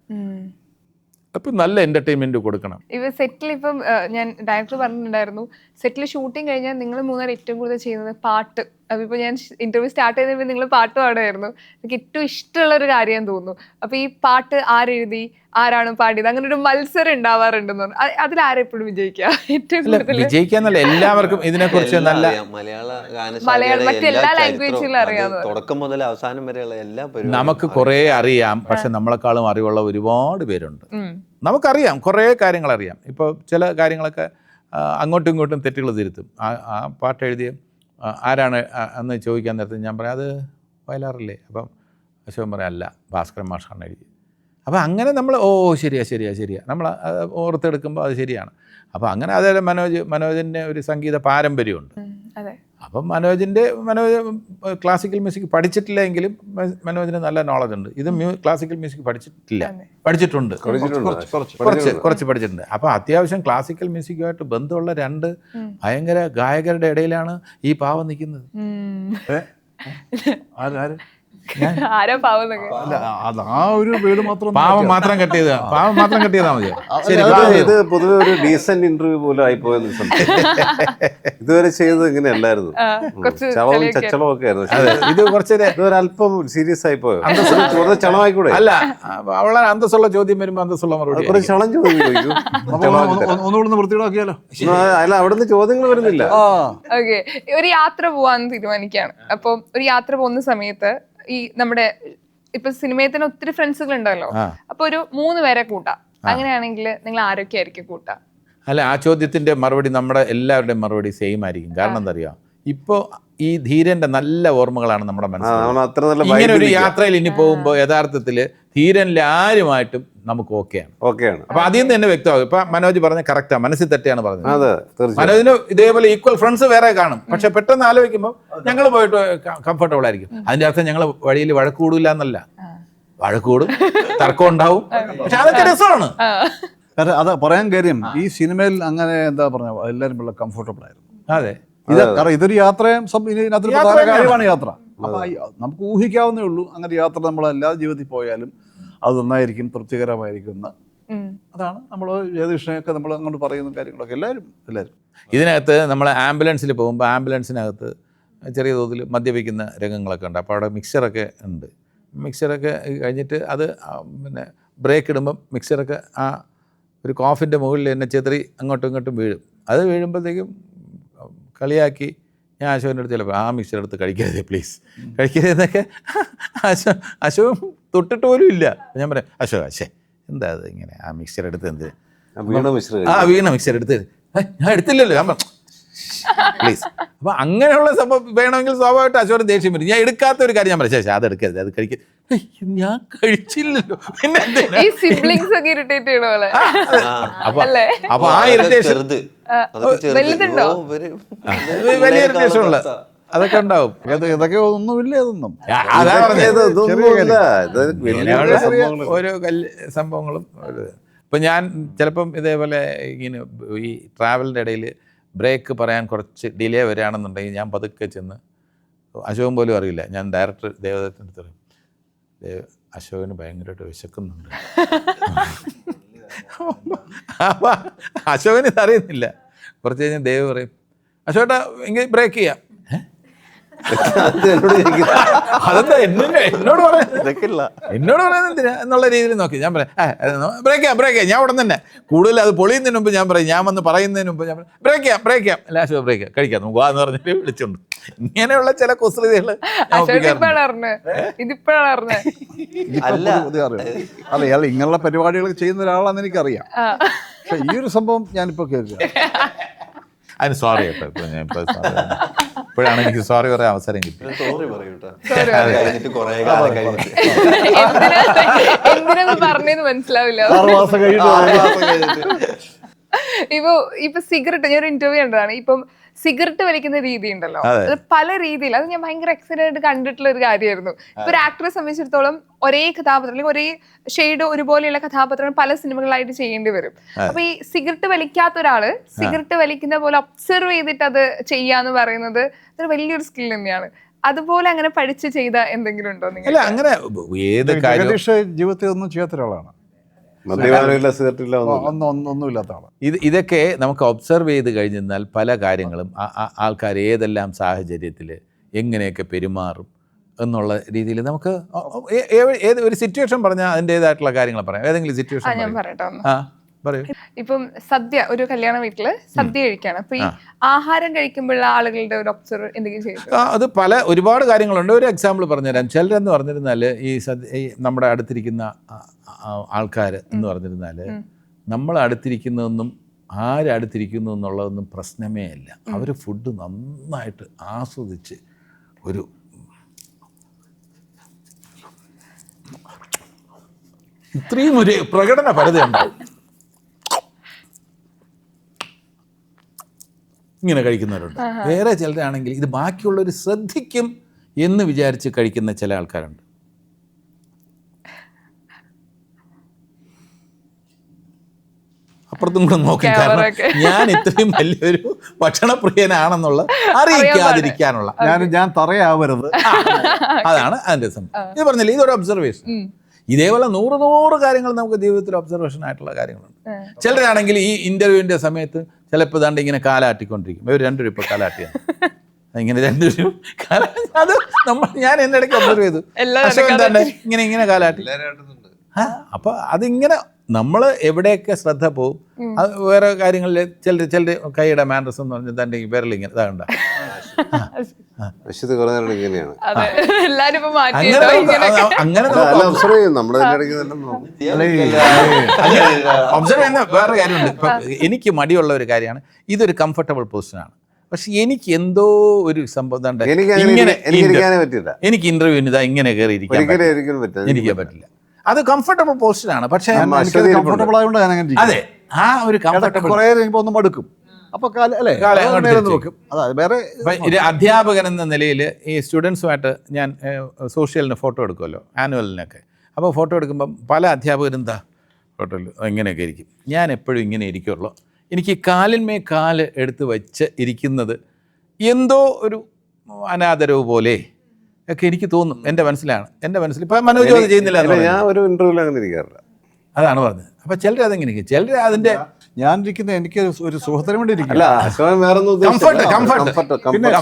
അപ്പം നല്ല എൻ്റർടൈൻമെൻറ്റ് കൊടുക്കണം. ഇപ്പം സെറ്റിൽ ഇപ്പം ഞാൻ ഡയറക്ടർ പറഞ്ഞിട്ടുണ്ടായിരുന്നു, സെറ്റിൽ ഷൂട്ടിങ് കഴിഞ്ഞാൽ നിങ്ങൾ 3 ഏറ്റവും കൂടുതൽ ചെയ്യുന്നത് പാട്ട്. അപ്പോൾ ഇപ്പോൾ ഞാൻ ഇൻ്റർവ്യൂ സ്റ്റാർട്ട് ചെയ്തപ്പോൾ നിങ്ങൾ പാട്ട് പാടുമായിരുന്നു. എനിക്ക് ഏറ്റവും ഇഷ്ടമുള്ളൊരു കാര്യം തോന്നുന്നു. അപ്പോൾ ഈ പാട്ട് ആരെഴുതി, ആരാണ് പാടിയത്, അങ്ങനെ ഒരു മത്സരം ഉണ്ടാവാറുണ്ടെന്ന് പറഞ്ഞു. അതിലാരെപ്പോഴും വിജയിക്കുക? ഏറ്റവും കൂടുതൽ വിജയിക്കാന്നല്ല, എല്ലാവർക്കും ഇതിനെക്കുറിച്ച് നല്ല മലയാളം മറ്റെല്ലാ ലാംഗ്വേജിലും അറിയാവുന്നത്, തുടക്കം മുതൽ അവസാനം വരെയുള്ള എല്ലാ നമുക്ക് കുറേ അറിയാം. പക്ഷെ നമ്മളെക്കാളും അറിവുള്ള ഒരുപാട് പേരുണ്ട്. നമുക്കറിയാം, കുറേ കാര്യങ്ങൾ അറിയാം. ഇപ്പോൾ ചില കാര്യങ്ങളൊക്കെ അങ്ങോട്ടും ഇങ്ങോട്ടും തെറ്റുകൾ തിരുത്തും. ആ പാട്ട് എഴുതിയ ആരാണ് എന്ന് ചോദിക്കാൻ നേരത്തെ ഞാൻ പറയാം, അത് വയലാറല്ലേ? അപ്പം അശോകൻ പറയാം, അല്ല, ഭാസ്കരൻ മാഷാണ് എഴുതി. അപ്പോൾ അങ്ങനെ നമ്മൾ ശരിയാ നമ്മൾ ഓർത്തെടുക്കുമ്പോൾ അത് ശരിയാണ്. അപ്പോൾ അങ്ങനെ അതേ മനോജിൻ്റെ ഒരു സംഗീത പാരമ്പര്യമുണ്ട്. അപ്പം മനോജ് ക്ലാസിക്കൽ മ്യൂസിക് പഠിച്ചിട്ടില്ലെങ്കിലും മനോജിന് നല്ല നോളജ് ഉണ്ട്. ഇത് ക്ലാസിക്കൽ മ്യൂസിക് പഠിച്ചിട്ടുണ്ട്, കുറച്ച് പഠിച്ചിട്ടുണ്ട്. അപ്പോൾ അത്യാവശ്യം ക്ലാസിക്കൽ മ്യൂസിക്കുമായിട്ട് ബന്ധമുള്ള 2 ഭയങ്കര ഗായകരുടെ ഇടയിലാണ് ഈ പാവം നിൽക്കുന്നത്. പാവം മാത്രം കെട്ടിയതാ മതി. ഇത് പൊതുവെ ഒരു ഡീസന്റ് ഇന്റർവ്യൂ പോലെ ആയിപ്പോയെന്ന് ഇതുവരെ ചെയ്തത് ഇങ്ങനെയല്ലായിരുന്നു. ചളവും ചച്ചളവും ഒക്കെ ആയിരുന്നു. ഇത് കുറച്ചൊരല്പം സീരിയസ് ആയി പോയോ? ചളമായിക്കൂടെ? അല്ല, വളരെ അന്തസ്സുള്ള ചോദ്യം വരുമ്പോ അന്തസ്സുള്ള മറുപടി. ചളം ചോദിക്കും. വൃത്തിയാക്കിയാലോ? അല്ല, അവിടുന്ന് ചോദ്യങ്ങൾ വരുന്നില്ല. ഒരു യാത്ര പോവാന്ന് തീരുമാനിക്കുകയാണ്. അപ്പൊ ഒരു യാത്ര പോകുന്ന സമയത്ത് ഈ നമ്മുടെ ഇപ്പൊ സിനിമയിൽ തന്നെ ഒത്തിരി ഫ്രണ്ട്സുകൾ ഉണ്ടല്ലോ, അപ്പൊ ഒരു 3 പേരെ കൂട്ടാം. അങ്ങനെയാണെങ്കിൽ നിങ്ങൾ ആരൊക്കെയായിരിക്കും കൂട്ടാം? അല്ല, ആ ചോദ്യത്തിന്റെ മറുപടി നമ്മുടെ എല്ലാവരുടെയും മറുപടി സെയിം ആയിരിക്കും. കാരണം എന്താ അറിയാം, ഇപ്പോൾ ഈ ധീരന്റെ നല്ല ഓർമ്മകളാണ് നമ്മുടെ മനസ്സിൽ. ഇങ്ങനെ ഒരു യാത്രയിൽ ഇനി പോകുമ്പോൾ യഥാർത്ഥത്തിൽ ധീരനിലെ ആരുമായിട്ടും നമുക്ക് ഓക്കെയാണ്. അപ്പൊ അതിൽ നിന്ന് തന്നെ വ്യക്തമാകും. ഇപ്പൊ മനോജ് പറഞ്ഞ കറക്റ്റാ, മനസ്സിൽ തെറ്റാണ് പറഞ്ഞത്. മനോജിന് ഇതേപോലെ ഈക്വൽ ഫ്രണ്ട്സ് വേറെ കാണും. പക്ഷെ പെട്ടെന്ന് ആലോചിക്കുമ്പോൾ ഞങ്ങൾ പോയിട്ട് കംഫർട്ടബിൾ ആയിരിക്കും. അതിന്റെ അർത്ഥം ഞങ്ങൾ വഴിയിൽ വഴക്ക് കൂടില്ല എന്നല്ല, വഴക്ക് കൂടും, തർക്കം ഉണ്ടാവും, പക്ഷെ അതൊക്കെ രസമാണ്. അത് പറയാൻ കാര്യം, ഈ സിനിമയിൽ അങ്ങനെ എന്താ പറഞ്ഞ എല്ലാവരും വളരെ കംഫർട്ടബിൾ ആയിരുന്നു. അതെ, കാരണം ഇതൊരു യാത്രയും ഇതിനകത്തൊരു പ്രധാന കാര്യമാണ് യാത്ര. അപ്പം നമുക്ക് ഊഹിക്കാവുന്നേ ഉള്ളൂ, അങ്ങനെ യാത്ര നമ്മൾ എല്ലാ ജീവിതത്തിൽ പോയാലും അത് നന്നായിരിക്കും, തൃപ്തികരമായിരിക്കും എന്ന്. അതാണ് നമ്മൾ ജയകൃഷ്ണയൊക്കെ നമ്മൾ അങ്ങോട്ട് പറയുന്ന കാര്യങ്ങളൊക്കെ എല്ലാവരും. ഇതിനകത്ത് നമ്മൾ ആംബുലൻസിൽ പോകുമ്പോൾ ആംബുലൻസിനകത്ത് ചെറിയ തോതിൽ മദ്യപിക്കുന്ന രംഗങ്ങളൊക്കെ ഉണ്ട്. അപ്പോൾ അവിടെ മിക്സറൊക്കെ ഉണ്ട്. മിക്സറൊക്കെ കഴിഞ്ഞിട്ട് അത് പിന്നെ ബ്രേക്ക് ഇടുമ്പം മിക്സറൊക്കെ ആ ഒരു കോഫിൻ്റെ മുകളിൽ എന്നെ ചെതറി അങ്ങോട്ടും ഇങ്ങോട്ടും വീഴും. അത് വീഴുമ്പോഴത്തേക്കും കളിയാക്കി ഞാൻ അശോകൻ്റെ അടുത്ത് ചിലപ്പോൾ ആ മിക്സർ എടുത്ത് കഴിക്കരുത് പ്ലീസ്, കഴിക്കരുതെന്നൊക്കെ അശോകൻ തൊട്ടിട്ട് പോലും ഇല്ല. ഞാൻ പറയാം, അശോക എന്താ അത് ഇങ്ങനെ ആ മിക്സർ എടുത്ത് എന്തിന്? വീണ മിശ്ര വീണ മിക്സർ എടുത്ത് ഞാൻ എടുത്തില്ലല്ലോ ഞാൻ പ്ലീസ്. അപ്പൊ അങ്ങനെയുള്ള സംഭവം വേണമെങ്കിൽ സ്വാഭാവികമായിട്ട് അശോകന് ദേഷ്യം വരും. ഞാൻ എടുക്കാത്ത ഒരു കാര്യം ഞാൻ പറയാം, ശേഷം അത് എടുക്കരുത്, അത് കഴിക്കുക, ഞാൻ കഴിച്ചില്ലല്ലോ പിന്നെ എന്തിനാ? ഈ സിബ്ലിങ്സ് ഒക്കെ ഇറിറ്റേറ്റ് ചെയ്യണ പോലെ അപ്പൊ അല്ലേ? അപ്പൊ ആ ഇറിറ്റേഷൻ ചെറുത് വലുതുണ്ടോ? വലിയ ഇറിറ്റേഷൻ ഉള്ള അതൊക്കെ ഉണ്ടാവും. ഇതൊക്കെ ഒന്നുമില്ല, ഇതൊന്നും അതാ പറഞ്ഞത് വലിയ സംഭവങ്ങൾ. ഓരോ സംഭവങ്ങളും. ഇപ്പം ഞാൻ ചിലപ്പം ഇതേപോലെ ഇങ്ങനെ ഈ ട്രാവലിൻ്റെ ഇടയിൽ ബ്രേക്ക് പറയാൻ കുറച്ച് ഡിലേ വരികയാണെന്നുണ്ടെങ്കിൽ ഞാൻ പതുക്കെ ചെന്ന്, അശോകൻ പോലും അറിയില്ല, ഞാൻ ഡയറക്ടർ ദേവദത്തിൻ്റെ അടുത്ത് പറയും, അശോകന് ഭയങ്കരമായിട്ട് വിശക്കുന്നുണ്ട്. അപ്പം അശോകന് ഇതറിയുന്നില്ല. കുറച്ച് കഴിഞ്ഞ് ദേവ് പറയും, അശോകേട്ടാ എങ്കിൽ ബ്രേക്ക് ചെയ്യാം. അതെന്താ എന്നോട് പറയുന്നത് എന്തിനാ എന്നുള്ള രീതിയിൽ നോക്കി ഞാൻ പറയാം, ബ്രേക്ക് ഞാൻ ഉടൻ തന്നെ കൂടുതൽ അത് പൊളിയുന്നതിന് മുമ്പ് ഞാൻ പറയും, ഞാൻ വന്ന് പറയുന്നതിന് മുമ്പ് ഞാൻ പറയും ബ്രേക്ക് ചെയ്യാം അല്ല അശോക് ബ്രേക്ക് കഴിക്കാം നമുക്ക് എന്ന് പറഞ്ഞിട്ട് വിളിച്ചോണ്ട്. ഇങ്ങനെയുള്ള ചില കുസൃതികൾ അല്ല ഇങ്ങനെയുള്ള പരിപാടികൾ ചെയ്യുന്ന ഒരാളാണെന്ന് എനിക്കറിയാം. പക്ഷെ ഈ ഒരു സംഭവം ഞാനിപ്പോ കേൾക്കുക. അതിന് സോറി കേട്ടോ. ഞാൻ ഇപ്പോഴാണ് എനിക്ക് സോറി പറയാൻ അവസരം കിട്ടിയത്. എന്തിനാ പറഞ്ഞെന്ന് മനസ്സിലാവില്ല. ഇപ്പൊ സിഗരറ്റ് ഞാൻ ഒരു ഇന്റർവ്യൂ കണ്ടതാണ്. ഇപ്പം സിഗരറ്റ് വലിക്കുന്ന രീതി ഉണ്ടല്ലോ, അത് പല രീതിയിൽ, അത് ഞാൻ ഭയങ്കര എക്സൈറ്റഡ് ആയിട്ട് കണ്ടിട്ടുള്ള ഒരു കാര്യമായിരുന്നു. ഇപ്പൊ ഒരു ആക്ടറെ സംബന്ധിച്ചിടത്തോളം ഒരേ കഥാപാത്രം അല്ലെങ്കിൽ ഒരേ ഷെയ്ഡ് ഒരുപോലെയുള്ള കഥാപാത്രങ്ങൾ പല സിനിമകളായിട്ട് ചെയ്യേണ്ടി വരും. അപ്പൊ ഈ സിഗരറ്റ് വലിക്കാത്ത ഒരാള് സിഗരറ്റ് വലിക്കുന്ന പോലെ ഒബ്സർവ് ചെയ്തിട്ട് അത് ചെയ്യാന്ന് പറയുന്നത് ഒരു വലിയൊരു സ്കിൽ തന്നെയാണ്. അതുപോലെ അങ്ങനെ പഠിച്ച് ചെയ്ത എന്തെങ്കിലും ഉണ്ടോ നിങ്ങൾ? അല്ല അങ്ങനെ ഏത് കാര്യം ജീവിതത്തിൽ ഒന്നും ചെയ്യാത്ത ഒരാളാണ്, ഒന്നുമില്ലാത്ത ആളാണ്. ഇതൊക്കെ നമുക്ക് ഒബ്സർവ് ചെയ്ത് കഴിഞ്ഞാൽ പല കാര്യങ്ങളും ആൾക്കാർ ഏതെല്ലാം സാഹചര്യത്തിൽ എങ്ങനെയൊക്കെ പെരുമാറും എന്നുള്ള രീതിയിൽ നമുക്ക് ഏത് ഒരു സിറ്റുവേഷൻ പറഞ്ഞാൽ അതിൻ്റെതായിട്ടുള്ള കാര്യങ്ങൾ പറയാം. ഏതെങ്കിലും സിറ്റുവേഷൻ ഞാൻ പറയട്ടോ. പറയൂ. ഇപ്പം സദ്യ, ഒരു കല്യാണ വീട്ടില് സദ്യ കഴിക്കാണ്. അപ്പൊ ഈ ആഹാരം കഴിക്കുമ്പോഴുള്ള ആളുകളുടെ ഒരു ഒബ്സർവ് എന്തെങ്കിലും ചെയ്തു? അത് ഒരുപാട് കാര്യങ്ങളുണ്ട്. ഒരു എക്സാമ്പിൾ പറഞ്ഞുതരാം. ചിലരെന്ന് പറഞ്ഞിരുന്നാൽ ഈ നമ്മുടെ അടുത്തിരിക്കുന്ന ആൾക്കാർ എന്ന് പറഞ്ഞിരുന്നാൽ നമ്മൾ അടുത്തിരിക്കുന്നതൊന്നും ആരടുത്തിരിക്കുന്നു എന്നുള്ളതൊന്നും പ്രശ്നമേ അല്ല. അവർ ഫുഡ് നന്നായിട്ട് ആസ്വദിച്ച് ഒരു ഇത്രയും ഒരു പ്രകടന പരതയുണ്ടാവും. ഇങ്ങനെ കഴിക്കുന്നവരുണ്ട്. വേറെ ചിലരാണെങ്കിൽ ഇത് ബാക്കിയുള്ളവർ ശ്രദ്ധിക്കും എന്ന് വിചാരിച്ച് കഴിക്കുന്ന ചില ആൾക്കാരുണ്ട്. അപ്പുറത്തും കൂടെ നോക്കും. കാരണം ഞാൻ ഇത്രയും വലിയൊരു ഭക്ഷണപ്രിയനാണെന്നുള്ള അറിയിക്കാതിരിക്കാനുള്ള ഞാൻ തറയാവരുത്, അതാണ് അതിന്റെ സംഭവം. ഇത് പറഞ്ഞില്ലേ, ഇതൊരു ഒബ്സർവേഷൻ. ഇതേപോലെ 100 കാര്യങ്ങൾ നമുക്ക് ജീവിതത്തിൽ ഒബ്സർവേഷൻ ആയിട്ടുള്ള കാര്യങ്ങളുണ്ട്. ചിലരാണെങ്കിൽ ഈ ഇന്റർവ്യൂവിന്റെ സമയത്ത് ചിലപ്പോൾ ഇതാണ്ട് ഇങ്ങനെ കാലാട്ടിക്കൊണ്ടിരിക്കും. ഇവർ രണ്ടുപേരും ഇപ്പോൾ കാലാട്ടിയാണ്, ഇങ്ങനെ രണ്ടുപേരും അത് ഞാൻ എൻ്റെ ഇടയ്ക്ക് ഒബ്സർവ് ചെയ്തു. എന്താണ്ട് ഇങ്ങനെ കാലാട്ടി. അപ്പൊ അതിങ്ങനെ നമ്മൾ എവിടെയൊക്കെ ശ്രദ്ധ പോവും. അത് വേറെ കാര്യങ്ങളിൽ ചിലർ കൈയുടെ മാനറസ് എന്ന് പറഞ്ഞാൽ തൻ്റെ വിരലിങ്ങനെ ഇതാകണ്ട. അങ്ങനെ ഒബ്സർവ് ചെയ്യുന്ന വേറെ കാര്യമുണ്ട്. ഇപ്പം എനിക്ക് മടിയുള്ള ഒരു കാര്യമാണ്, ഇതൊരു കംഫർട്ടബിൾ പൊസിഷനാണ്. പക്ഷെ എനിക്ക് എന്തോ ഒരു സംഭവം എനിക്ക് ഇന്റർവ്യൂവിന് ഇതാ ഇങ്ങനെ കയറിയിരിക്കാൻ എനിക്ക് പറ്റില്ല. അത് കംഫർട്ടബിൾ പോസ്റ്റിലാണ്. പക്ഷേ കംഫർട്ടബിൾ ആയതുകൊണ്ട് ഞാൻ അങ്ങനെ അതെ, ആ ഒരു കംഫർട്ടബിൾ കുറേ കഴിയുമ്പോൾ ഒന്ന് മടുക്കും. അപ്പൊ അധ്യാപകൻ എന്ന നിലയിൽ ഈ സ്റ്റുഡൻസുമായിട്ട് ഞാൻ സോഷ്യലിന് ഫോട്ടോ എടുക്കുമല്ലോ, ആനുവലിനൊക്കെ. അപ്പോൾ ഫോട്ടോ എടുക്കുമ്പം പല അധ്യാപകരും എന്താ ഫോട്ടോയിൽ ഇങ്ങനെയൊക്കെ ഇരിക്കും. ഞാൻ എപ്പോഴും ഇങ്ങനെ ഇരിക്കുള്ളൂ. എനിക്ക് കാലിന്മേൽ കാല് എടുത്ത് വെച്ച് ഇരിക്കുന്നത് എന്തോ ഒരു അനാദരവ് പോലെ ഒക്കെ എനിക്ക് തോന്നും. എൻ്റെ മനസ്സിലാണ്, എൻ്റെ മനസ്സിൽ ഇപ്പം മനോജ് അത് ചെയ്യുന്നില്ല. ഞാൻ ഒരു ഇന്റർവ്യൂവിൽ അങ്ങനെ ഇരിക്കാറില്ല, അതാണ് പറഞ്ഞത്. അപ്പം ചിലർ അതെങ്ങനെ ഇരിക്കും, ചിലർ അതിൻ്റെ ഞാനിരിക്കുന്നത് എനിക്ക് ഒരു സുഖത്തിന് വേണ്ടി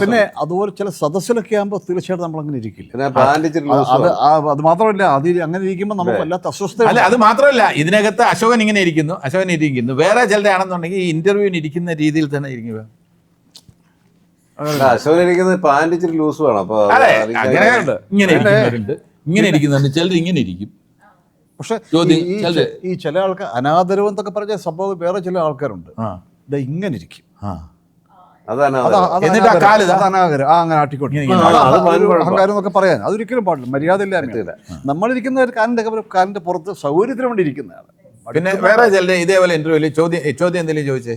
പിന്നെ അതുപോലെ ചില സദസ്സിലൊക്കെ ആകുമ്പോൾ തീർച്ചയായിട്ടും നമ്മളങ്ങനെ ഇരിക്കില്ല. അത് മാത്രമല്ല, അത് അങ്ങനെ ഇരിക്കുമ്പോൾ നമുക്ക് വല്ലാത്ത അസ്വസ്ഥ. അല്ല, അത് മാത്രമല്ല, ഇതിനകത്ത് അശോകൻ ഇങ്ങനെ ഇരിക്കുന്നു, വേറെ ചിലരാണെന്നുണ്ടെങ്കിൽ ഈ ഇന്റർവ്യൂവിന് ഇരിക്കുന്ന രീതിയിൽ തന്നെ ഇരിക്കുക. അശോകൻ ഇരിക്കുന്നത് പാൻറ് ഇച്ചിരി ലൂസ് വേണം. അപ്പൊ ഇങ്ങനെ ഇരിക്കുന്നുണ്ട്, ചിലർ ഇങ്ങനെ ഇരിക്കും. പക്ഷെ ചോദ്യം ഈ ചില ആൾക്കാർ അനാദരവ് എന്നൊക്കെ പറഞ്ഞ സംഭവം വേറെ ചില ആൾക്കാരുണ്ട് ഇത് ഇങ്ങനെ ഇരിക്കും. അതാണ് എന്നിട്ട് ആ കാല് ഇതാ. അങ്ങനെ ആട്ടിക്കോട്ടെ അത് അഹങ്കാരം എന്നൊക്കെ പറയാൻ അതൊരിക്കലും പാടില്ല, മര്യാദ ഇല്ല. നമ്മളിരിക്കുന്ന ഒരു കാലിന്റെ പുറത്ത് സൗകര്യത്തിന് വേണ്ടി ഇരിക്കുന്നതാണ്. പിന്നെ വേറെ ചില ഇതേപോലെ ഇന്റർവ്യൂല് ചോദ്യം എന്തെങ്കിലും ചോദിച്ചേ,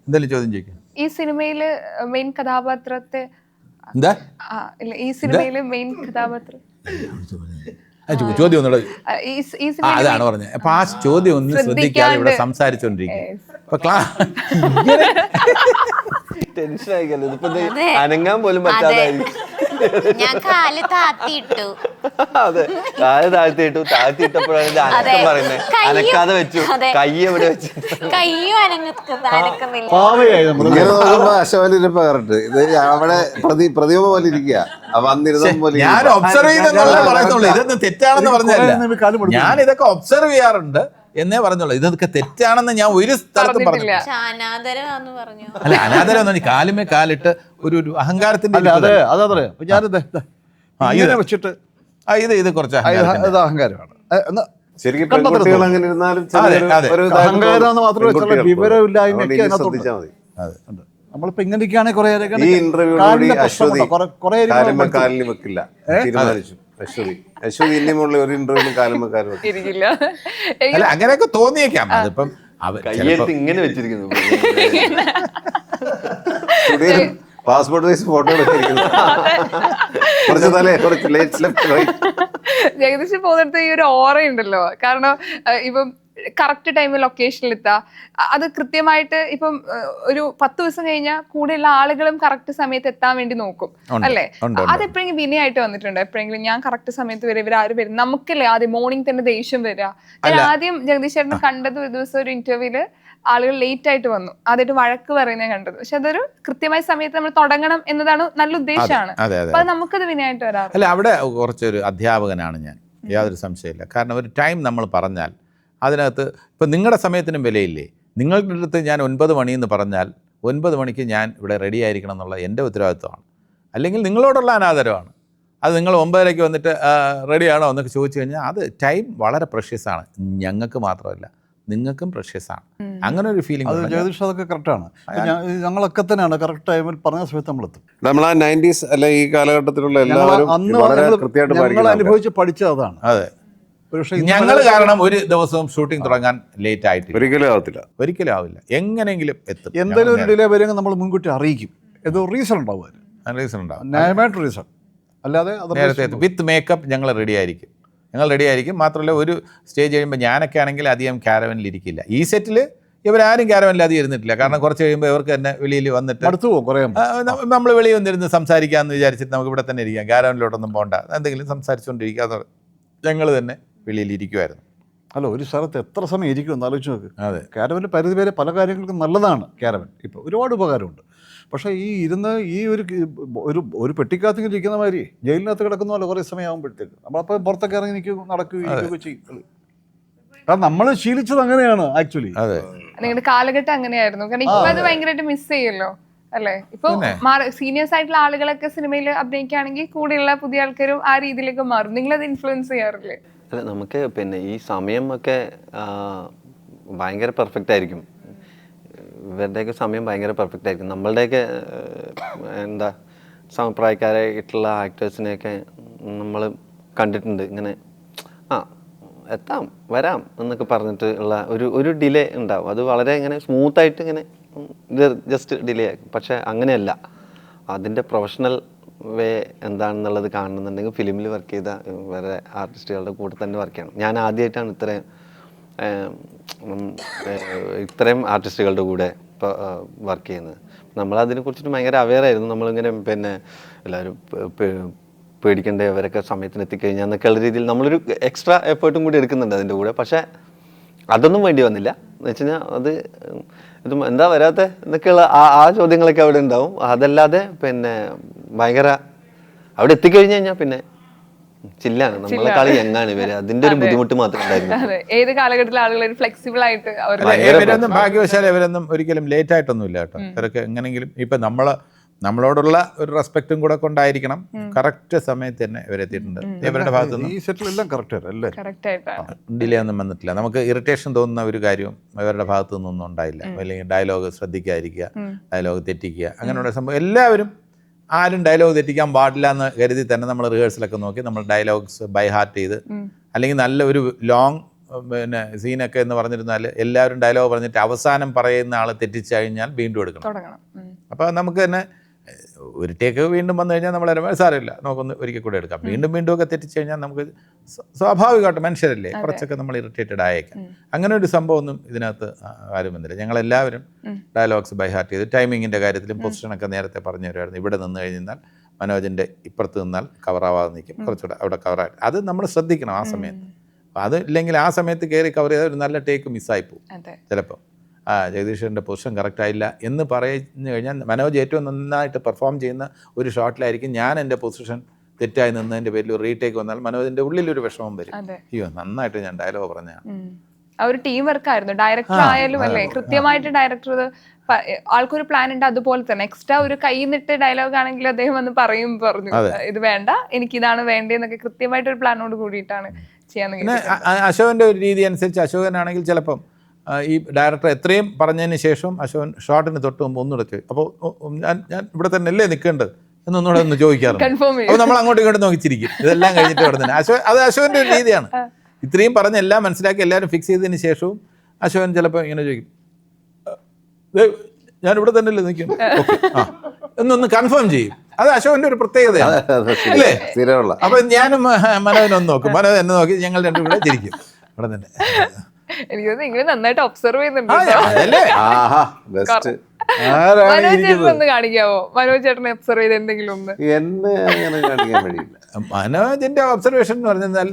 എന്തെങ്കിലും ചോദ്യം ചോദിക്കും. ഈ സിനിമയില് മെയിൻ കഥാപാത്രത്തെ എന്താ ഇല്ല, ഈ സിനിമയില് മെയിൻ കഥാപാത്രം ചോദ്യം ഒന്നുകൂടെ ഈ അതാണ് പറഞ്ഞത്. അപ്പൊ ആ ചോദ്യം ഒന്ന് ശ്രദ്ധിക്കാതെ ഇവിടെ സംസാരിച്ചോണ്ടിരിക്കും. അപ്പൊ ടെൻഷൻ അനങ്ങാൻ പോലും പറ്റാതായിരിക്കും. ഞാൻ കാല് താത്തിയിട്ടു. അതെ, കാല് താഴ്ത്തിയിട്ടപ്പോഴാണ് ഇത് അനക്കം പറയുന്നത്. അനക്കാതെ വെച്ചു, കൈ എവിടെ വെച്ചു, കയ്യും അനക്കുന്നില്ല. ഇങ്ങനെ നോക്കുമ്പോ അശോകന്റെ കറക്റ്റ് ഇത് അവിടെ പ്രതിമ പോലെ ഇരിക്കുക. വന്നിരുന്ന പോലെ ഞാൻ ഒബ്സർവ് ചെയ്തെന്നല്ലേ പറയുന്നുള്ളൂ, ഇതൊന്നും തെറ്റാണെന്ന് പറഞ്ഞല്ല. ഞാൻ ഇതൊക്കെ ഒബ്സർവ് ചെയ്യാറുണ്ട് എന്നേ പറഞ്ഞുള്ളൂ. ഇതൊക്കെ തെറ്റാണെന്ന് ഞാൻ ഒരു സ്ഥലത്തും പറഞ്ഞില്ല. അനാദരവാന്ന് പറഞ്ഞു. അല്ല, അനാദരം ഒന്നും കാലുമേ കാലിട്ട് ഒരു അഹങ്കാരത്തിന്റെ വെച്ചിട്ട് ഇത് കുറച്ച് അഹങ്കാരമാണ്. ശരിക്കും പെൺകുട്ടികൾ അങ്ങനെ ഇരുന്നാലും അഹങ്കാരം എന്ന് മാത്രമല്ല, വിവരമില്ലായ്മയൊക്കെ ശ്രദ്ധിച്ചാൽ മതി. നമ്മളിപ്പോ ഇങ്ങനെയൊക്കെയാണെങ്കിൽ ഈ ഇന്റർവ്യൂ കാലിന് വെക്കില്ല തീരുമാനിച്ചു. അശ്വതി ഇനിയുമുള്ള ഒരു ഇന്റർവ്യൂവിലും കാലുമേ കാല് ഇരിക്കില്ല. അല്ല, അങ്ങനെയൊക്കെ തോന്നിയേക്കാം. അതിപ്പം കയ്യെടുത്ത് ഇങ്ങനെ വെച്ചിരിക്കുന്നു. പാസ്പോർട്ട് സൈസ് ഫോട്ടോ എടുത്തിരിക്കുന്നു. കുറച്ച് തലേ കുറച്ച് ലെഫ്റ്റ് റൈറ്റ്. ജഗദീഷ് പോകുന്നിടത്ത് ഈ ഒരു ഓറയുണ്ടല്ലോ. കാരണം ഇപ്പം കറക്റ്റ് ടൈമിൽ ലൊക്കേഷനിൽ എത്താം. അത് കൃത്യമായിട്ട് ഇപ്പം ഒരു 10 ദിവസം കഴിഞ്ഞാൽ കൂടെയുള്ള ആളുകളും കറക്റ്റ് സമയത്ത് എത്താൻ വേണ്ടി നോക്കും അല്ലേ? അതെപ്പോഴെങ്കിലും വിനയായിട്ട് വന്നിട്ടുണ്ടോ? എപ്പോഴെങ്കിലും ഞാൻ കറക്റ്റ് സമയത്ത് വരെ ഇവരാരും വരും, നമുക്കല്ലേ ആദ്യം മോർണിംഗ് തന്നെ ദേഷ്യം വരിക. ഞാൻ ആദ്യം ജഗദീഷ് ചേട്ടനെ കണ്ടത് ഒരു ദിവസം ഒരു ഇന്റർവ്യൂല് ആളുകൾ ലേറ്റ് ആയിട്ട് വന്നു, അതായിട്ട് വഴക്ക് പറയുന്നത് കണ്ടത്. പക്ഷെ അതൊരു കൃത്യമായ സമയത്ത് നമ്മൾ തുടങ്ങണം എന്നതാണ് നല്ല ഉദ്ദേശമാണ്. അപ്പൊ അത് നമുക്കത് വിനയായിട്ട് വരാറ്. അല്ല, അവിടെ കുറച്ചൊരു അധ്യാപകനാണ് ഞാൻ, യാതൊരു സംശയമില്ല. കാരണം ഒരു ടൈം നമ്മൾ പറഞ്ഞാൽ അതിനകത്ത് ഇപ്പം നിങ്ങളുടെ സമയത്തിനും വിലയില്ലേ. നിങ്ങളുടെ അടുത്ത് ഞാൻ 9 മണിയെന്ന് പറഞ്ഞാൽ 9 മണിക്ക് ഞാൻ ഇവിടെ റെഡി ആയിരിക്കണം എന്നുള്ള എൻ്റെ ഉത്തരവാദിത്വമാണ്. അല്ലെങ്കിൽ നിങ്ങളോടുള്ള അനാദരവാണ്. അത് നിങ്ങൾ 9:30 വന്നിട്ട് റെഡിയാണോ എന്നൊക്കെ ചോദിച്ചു കഴിഞ്ഞാൽ അത് ടൈം വളരെ പ്രഷ്യസാണ്. ഞങ്ങൾക്ക് മാത്രമല്ല, നിങ്ങൾക്കും പ്രഷ്യസാണ്. അങ്ങനെ ഒരു ഫീലിംഗ്. ജഗദീഷ് അതൊക്കെ കറക്റ്റാണ്. ഞങ്ങളൊക്കെ തന്നെയാണ് കറക്റ്റ് ടൈമിൽ പറഞ്ഞ സമയത്ത് നമ്മളെത്തും. നമ്മൾ ആ 90s അല്ലെ ഈ കാലഘട്ടത്തിലുള്ള എല്ലാവരും വളരെ കൃത്യമായിട്ട് അനുഭവിച്ച് പഠിച്ചത് അതാണ്. അതെ, ഞങ്ങൾ കാരണം ഒരു ദിവസവും ഷൂട്ടിംഗ് തുടങ്ങാൻ ലേറ്റ് ആയിട്ട് ഒരിക്കലും ആവില്ല. എങ്ങനെയെങ്കിലും എത്തും. എന്തെങ്കിലും ഒരു ഡിലേ വരുമെങ്കിൽ നമ്മൾ മുൻകൂട്ടി അറിയിക്കും. ഏതോ റീസൺ ഉണ്ടാവും, ന്യായമായിട്ട് റീസൺ. അല്ലാതെ നേരത്തെ വിത്ത് മേക്കപ്പ് ഞങ്ങൾ റെഡി ആയിരിക്കും. മാത്രമല്ല, ഒരു സ്റ്റേജ് കഴിയുമ്പോൾ ഞാനൊക്കെ ആണെങ്കിൽ അധികം ക്യാരവനിൽ ഇരിക്കില്ല. ഈ സെറ്റിൽ ഇവരാരും ക്യാരവനിൽ അധികം ഇരുന്നിട്ടില്ല. കാരണം കുറച്ച് കഴിയുമ്പോൾ ഇവർക്ക് തന്നെ വെളിയിൽ വന്നിട്ട് നമ്മൾ വെളിയിൽ വന്നിരുന്ന് സംസാരിക്കാമെന്ന് വിചാരിച്ചിട്ട് നമുക്ക് ഇവിടെ തന്നെ ഇരിക്കാം, ക്യാരവനിലോട്ടൊന്നും പോകണ്ട, എന്തെങ്കിലും സംസാരിച്ചുകൊണ്ടിരിക്കാന്ന് ഞങ്ങൾ തന്നെ വെളിയിൽ ഇരിക്കുമായിരുന്നു. അല്ല, ഒരു സ്ഥലത്ത് എത്ര സമയം ഇരിക്കും എന്ന് ആലോചിച്ച് നോക്ക്. അതെ, ക്യാരവന് പരിധി വരെ പല കാര്യങ്ങൾക്കും നല്ലതാണ് ക്യാരവൻ. ഇപ്പോൾ ഒരുപാട് ഉപകാരമുണ്ട്. പക്ഷേ ഈ ഇരുന്ന് ഈ ഒരു പെട്ടിക്കകത്ത് ഇരിക്കുന്ന മാതിരി ജയിലിനകത്ത് കിടക്കുന്നതല്ല കുറേ സമയം ആകുമ്പോഴത്തേക്ക് നമ്മളപ്പോൾ പുറത്തൊക്കെ ഇറങ്ങി നടക്കുകയൊക്കെ ചെയ്യും. കാരണം നമ്മൾ ശീലിച്ചത് അങ്ങനെയാണ് ആക്ച്വലി. അതെ, നിങ്ങളുടെ കാലഘട്ടം അങ്ങനെയായിരുന്നു. കാരണം ഇപ്പൊ അത് ഭയങ്കരമായിട്ട് മിസ് ചെയ്യല്ലോ അല്ലേ? ഇപ്പൊ സീനിയേഴ്സ് ആയിട്ടുള്ള ആളുകളൊക്കെ സിനിമയിൽ അഭിനയിക്കുകയാണെങ്കിൽ കൂടെയുള്ള പുതിയ ആൾക്കാരും ആ രീതിയിലേക്ക് മാറും. നിങ്ങളത് ഇൻഫ്ലുവൻസ് ചെയ്യാറില്ലേ? അല്ല, നമുക്ക് പിന്നെ ഈ സമയം ഒക്കെ ഭയങ്കര പെർഫെക്റ്റ് ആയിരിക്കും. ഇവരുടെയൊക്കെ സമയം ഭയങ്കര പെർഫെക്റ്റ് ആയിരിക്കും. നമ്മളുടെയൊക്കെ എന്താ സമപ്രായക്കാരായിട്ടുള്ള ആക്ടേഴ്സിനെയൊക്കെ നമ്മൾ കണ്ടിട്ടുണ്ട്. ഇങ്ങനെ എത്താം വരാം എന്നൊക്കെ പറഞ്ഞിട്ട് ഉള്ള ഒരു ഡിലേ ഉണ്ടാവും. അത് വളരെ ഇങ്ങനെ സ്മൂത്തായിട്ട് ഇങ്ങനെ ജസ്റ്റ് ഡിലേ ആക്കും. പക്ഷേ അങ്ങനെയല്ല, അതിൻ്റെ പ്രൊഫഷണൽ വേ എന്താണെന്നുള്ളത് കാണുന്നുണ്ടെങ്കിൽ ഫിലിമിൽ വർക്ക് ചെയ്ത വേറെ ആർട്ടിസ്റ്റുകളുടെ കൂടെ തന്നെ വർക്ക് ചെയ്യണം. ഞാൻ ആദ്യമായിട്ടാണ് ഇത്രയും ആർട്ടിസ്റ്റുകളുടെ കൂടെ ഇപ്പോൾ വർക്ക് ചെയ്യുന്നത്. നമ്മളതിനെക്കുറിച്ചിട്ട് ഭയങ്കര അവെയർ ആയിരുന്നു. നമ്മളിങ്ങനെ പിന്നെ എല്ലാവരും പേടിക്കേണ്ട, അവരൊക്കെ സമയത്തിന് എത്തിക്കഴിഞ്ഞാൽ എന്നൊക്കെയുള്ള രീതിയിൽ നമ്മളൊരു എക്സ്ട്രാ എഫേർട്ടും കൂടി എടുക്കുന്നുണ്ട് അതിൻ്റെ കൂടെ. പക്ഷേ അതൊന്നും വേണ്ടി വന്നില്ല. എന്ന് വെച്ച് കഴിഞ്ഞാൽ അത് ഇത് എന്താ വരാത്ത എന്നൊക്കെയുള്ള ആ ചോദ്യങ്ങളൊക്കെ അവിടെ ഉണ്ടാവും. അതല്ലാതെ പിന്നെ ഭയങ്കര അവിടെ എത്തിക്കഴിഞ്ഞ് കഴിഞ്ഞാൽ പിന്നെ ചില്ലാണ്, നമ്മളെ കളി എങ്ങാണ് ഇവര്. അതിന്റെ ഒരു ബുദ്ധിമുട്ട് മാത്രമേ ഉണ്ടായിരുന്നു. ഏത് കാലഘട്ടത്തിലെ ആളുകൾ ഫ്ലെക്സിബിൾ ആയിട്ട് ഭാഗ്യവശാൽ ഇവരൊന്നും ഒരിക്കലും ലേറ്റ് ആയിട്ടൊന്നും ഇല്ല കേട്ടോ. ഇവരൊക്കെ എങ്ങനെങ്കിലും ഇപ്പം നമ്മളോടുള്ള ഒരു റെസ്പെക്റ്റും കൂടെ കൊണ്ടായിരിക്കണം കറക്റ്റ് സമയത്ത് തന്നെ ഇവരെത്തിയിട്ടുണ്ട്. ഇവരുടെ ഭാഗത്തുനിന്ന് ഈ സെറ്റിലെല്ലാം കറക്റ്റ് അല്ലേ? കറക്റ്റ് ആയിട്ടാണ്. ഡിലേ ഒന്നും വന്നിട്ടില്ല. നമുക്ക് ഇറിറ്റേഷൻ തോന്നുന്ന ഒരു കാര്യവും ഇവരുടെ ഭാഗത്തു നിന്നൊന്നും ഉണ്ടായില്ല. അല്ലെങ്കിൽ ഡയലോഗ് ശ്രദ്ധിക്കാതിരിക്കുക, ഡയലോഗ് തെറ്റിക്കുക, അങ്ങനെയുള്ള സംഭവം എല്ലാവരും ആരും ഡയലോഗ് തെറ്റിക്കാൻ പാടില്ല എന്ന് കരുതി തന്നെ നമ്മൾ റിഹേഴ്സലൊക്കെ നോക്കി നമ്മൾ ഡയലോഗ്സ് ബൈ ഹാർട്ട് ചെയ്ത്, അല്ലെങ്കിൽ നല്ല ഒരു ലോങ് പിന്നെ സീനൊക്കെ എന്ന് പറഞ്ഞിരുന്നാൽ എല്ലാവരും ഡയലോഗ് പറഞ്ഞിട്ട് അവസാനം പറയുന്ന ആൾ തെറ്റിച്ച് കഴിഞ്ഞാൽ വീണ്ടും എടുക്കണം. അപ്പോൾ നമുക്ക് തന്നെ ഒരു ടേക്ക് വീണ്ടും വന്നു കഴിഞ്ഞാൽ നമ്മൾ സാരമില്ല, നമുക്കൊന്ന് ഒരിക്കൽ കൂടെ എടുക്കാം. വീണ്ടും വീണ്ടും ഒക്കെ തെറ്റിച്ച് കഴിഞ്ഞാൽ നമുക്ക് സ്വാഭാവികമായിട്ട് മനുഷ്യരല്ലേ, കുറച്ചൊക്കെ നമ്മൾ ഇറിറ്റേറ്റഡ് ആയേക്കാം. അങ്ങനെ ഒരു സംഭവമൊന്നും ഇതിനകത്ത് ആരും വന്നില്ല. ഞങ്ങളെല്ലാവരും ഡയലോഗ്സ് ബൈ ഹാർട്ട് ചെയ്ത് ടൈമിങ്ങിൻ്റെ കാര്യത്തിലും പൊസിഷനൊക്കെ നേരത്തെ പറഞ്ഞു തരുമായിരുന്നു. ഇവിടെ നിന്ന് കഴിഞ്ഞാൽ മനോജിൻ്റെ ഇപ്പുറത്ത് നിന്നാൽ കവറാവാതെ നിൽക്കും, കുറച്ചുകൂടെ അവിടെ കവറായിട്ട് അത് നമ്മൾ ശ്രദ്ധിക്കണം ആ സമയത്ത്. അത് ഇല്ലെങ്കിൽ ആ സമയത്ത് കയറി കവർ ചെയ്താൽ ഒരു നല്ല ടേക്ക് മിസ്സായി പോകും ചിലപ്പോൾ. ജഗദീഷൻ്റെ പൊസിഷൻ കറക്റ്റ് ആയില്ല എന്ന് പറഞ്ഞു കഴിഞ്ഞാൽ മനോജ് ഏറ്റവും നന്നായിട്ട് പെർഫോം ചെയ്യുന്ന ഒരു ഷോട്ടിലായിരിക്കും ഞാൻ എൻ്റെ പൊസിഷൻ തെറ്റായി നിന്നതിൻ്റെ പേരിൽ ഒരു റീടേക്ക് വന്നാൽ മനോജിൻ്റെ ഉള്ളിലൊരു വിഷമം വരും. അയ്യോ നന്നായിട്ട് ഞാൻ ഡയലോഗ് പറഞ്ഞാണ്. ആ ഒരു ടീം വർക്ക് ആയിരുന്നു. ഡയറക്ടർ ആയാലും അല്ലേ, കൃത്യമായിട്ട് ഡയറക്ടർ ആൾക്കൊരു പ്ലാൻ ഉണ്ട് അതുപോലെ തന്നെ എക്സ്ട്രാ ഒരു കൈ നിട്ട് ഡയലോഗ് ആണെങ്കിൽ അദ്ദേഹം വന്ന് പറഞ്ഞു ഇത് വേണ്ട, എനിക്ക് ഇതാണ് വേണ്ടതെന്നൊക്കെ കൃത്യമായിട്ട് ഒരു പ്ലാനോട് കൂടിയിട്ടാണ് ചെയ്യാൻ. പിന്നെ അശോകൻ്റെ ഒരു രീതി അനുസരിച്ച് അശോകനാണെങ്കിൽ ചിലപ്പം ഈ ഡയറക്ടർ എത്രയും പറഞ്ഞതിന് ശേഷം അശോകൻ ഷോട്ടിന് തൊട്ട് മുമ്പ് ഒന്നുകൂടെ ചോദിക്കും, അപ്പോൾ ഞാൻ ഇവിടെ തന്നെ അല്ലേ നിൽക്കേണ്ടത് എന്നൊന്നുകൂടെ ഒന്ന് ചോദിക്കാറുണ്ട്. അപ്പോൾ നമ്മൾ അങ്ങോട്ടും ഇങ്ങോട്ടും നോക്കിച്ചിരിക്കും. ഇതെല്ലാം കഴിഞ്ഞിട്ട് ഇവിടെ തന്നെ അത് അശോകൻ്റെ ഒരു രീതിയാണ്. ഇത്രയും പറഞ്ഞ് എല്ലാം മനസ്സിലാക്കി എല്ലാവരും ഫിക്സ് ചെയ്തതിന് ശേഷവും അശോകൻ ചിലപ്പോൾ ഇങ്ങനെ ചോദിക്കും, ഞാനിവിടെ തന്നെ അല്ലേ നിൽക്കുന്നു, എന്നൊന്ന് കൺഫേം ചെയ്യും. അത് അശോകൻ്റെ ഒരു പ്രത്യേകതയാണ് അല്ലേ. അപ്പം ഞാനും മനോജനൊന്ന് നോക്കും, മനോജ് എന്നെ നോക്കി ഞങ്ങൾ രണ്ടും കൂടെ ചിരിക്കും ഇവിടെ തന്നെ. എനിക്ക് നിങ്ങൾ നന്നായിട്ട് ഒബ്സർവ് ചെയ്യുന്നുണ്ട്. ഒന്ന് കാണിക്കാവോ മനോജ് ചേട്ടനെ ഒബ്സർവ് ചെയ്ത് എന്തെങ്കിലും ഒന്ന്? മനോജിന്റെ ഒബ്സർവേഷൻ എന്ന് പറഞ്ഞാൽ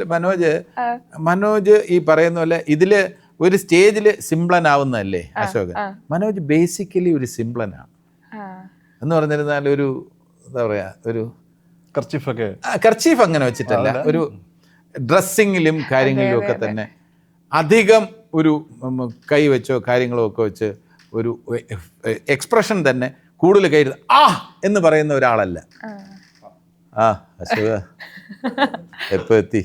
മനോജ് ഈ പറയുന്ന പോലെ ഇതില് ഒരു സ്റ്റേജിൽ സിംപ്ലനാവുന്നതല്ലേ അശോകൻ. മനോജ് ബേസിക്കലി ഒരു സിംപ്ലനാണ് എന്ന് പറഞ്ഞിരുന്നാൽ ഒരു എന്താ പറയാ, ഒരു കർച്ചീഫ് അങ്ങനെ വെച്ചിട്ടല്ല, ഒരു ഡ്രസ്സിങ്ങിലും കാര്യങ്ങളിലും ഒക്കെ തന്നെ അധികം ഒരു കൈ വെച്ചോ കാര്യങ്ങളോ ഒക്കെ വെച്ച് ഒരു എക്സ്പ്രഷൻ തന്നെ കൂടുതൽ കൈ എന്ന് പറയുന്ന ഒരാളല്ല. അശോക എപ്പോ എത്തി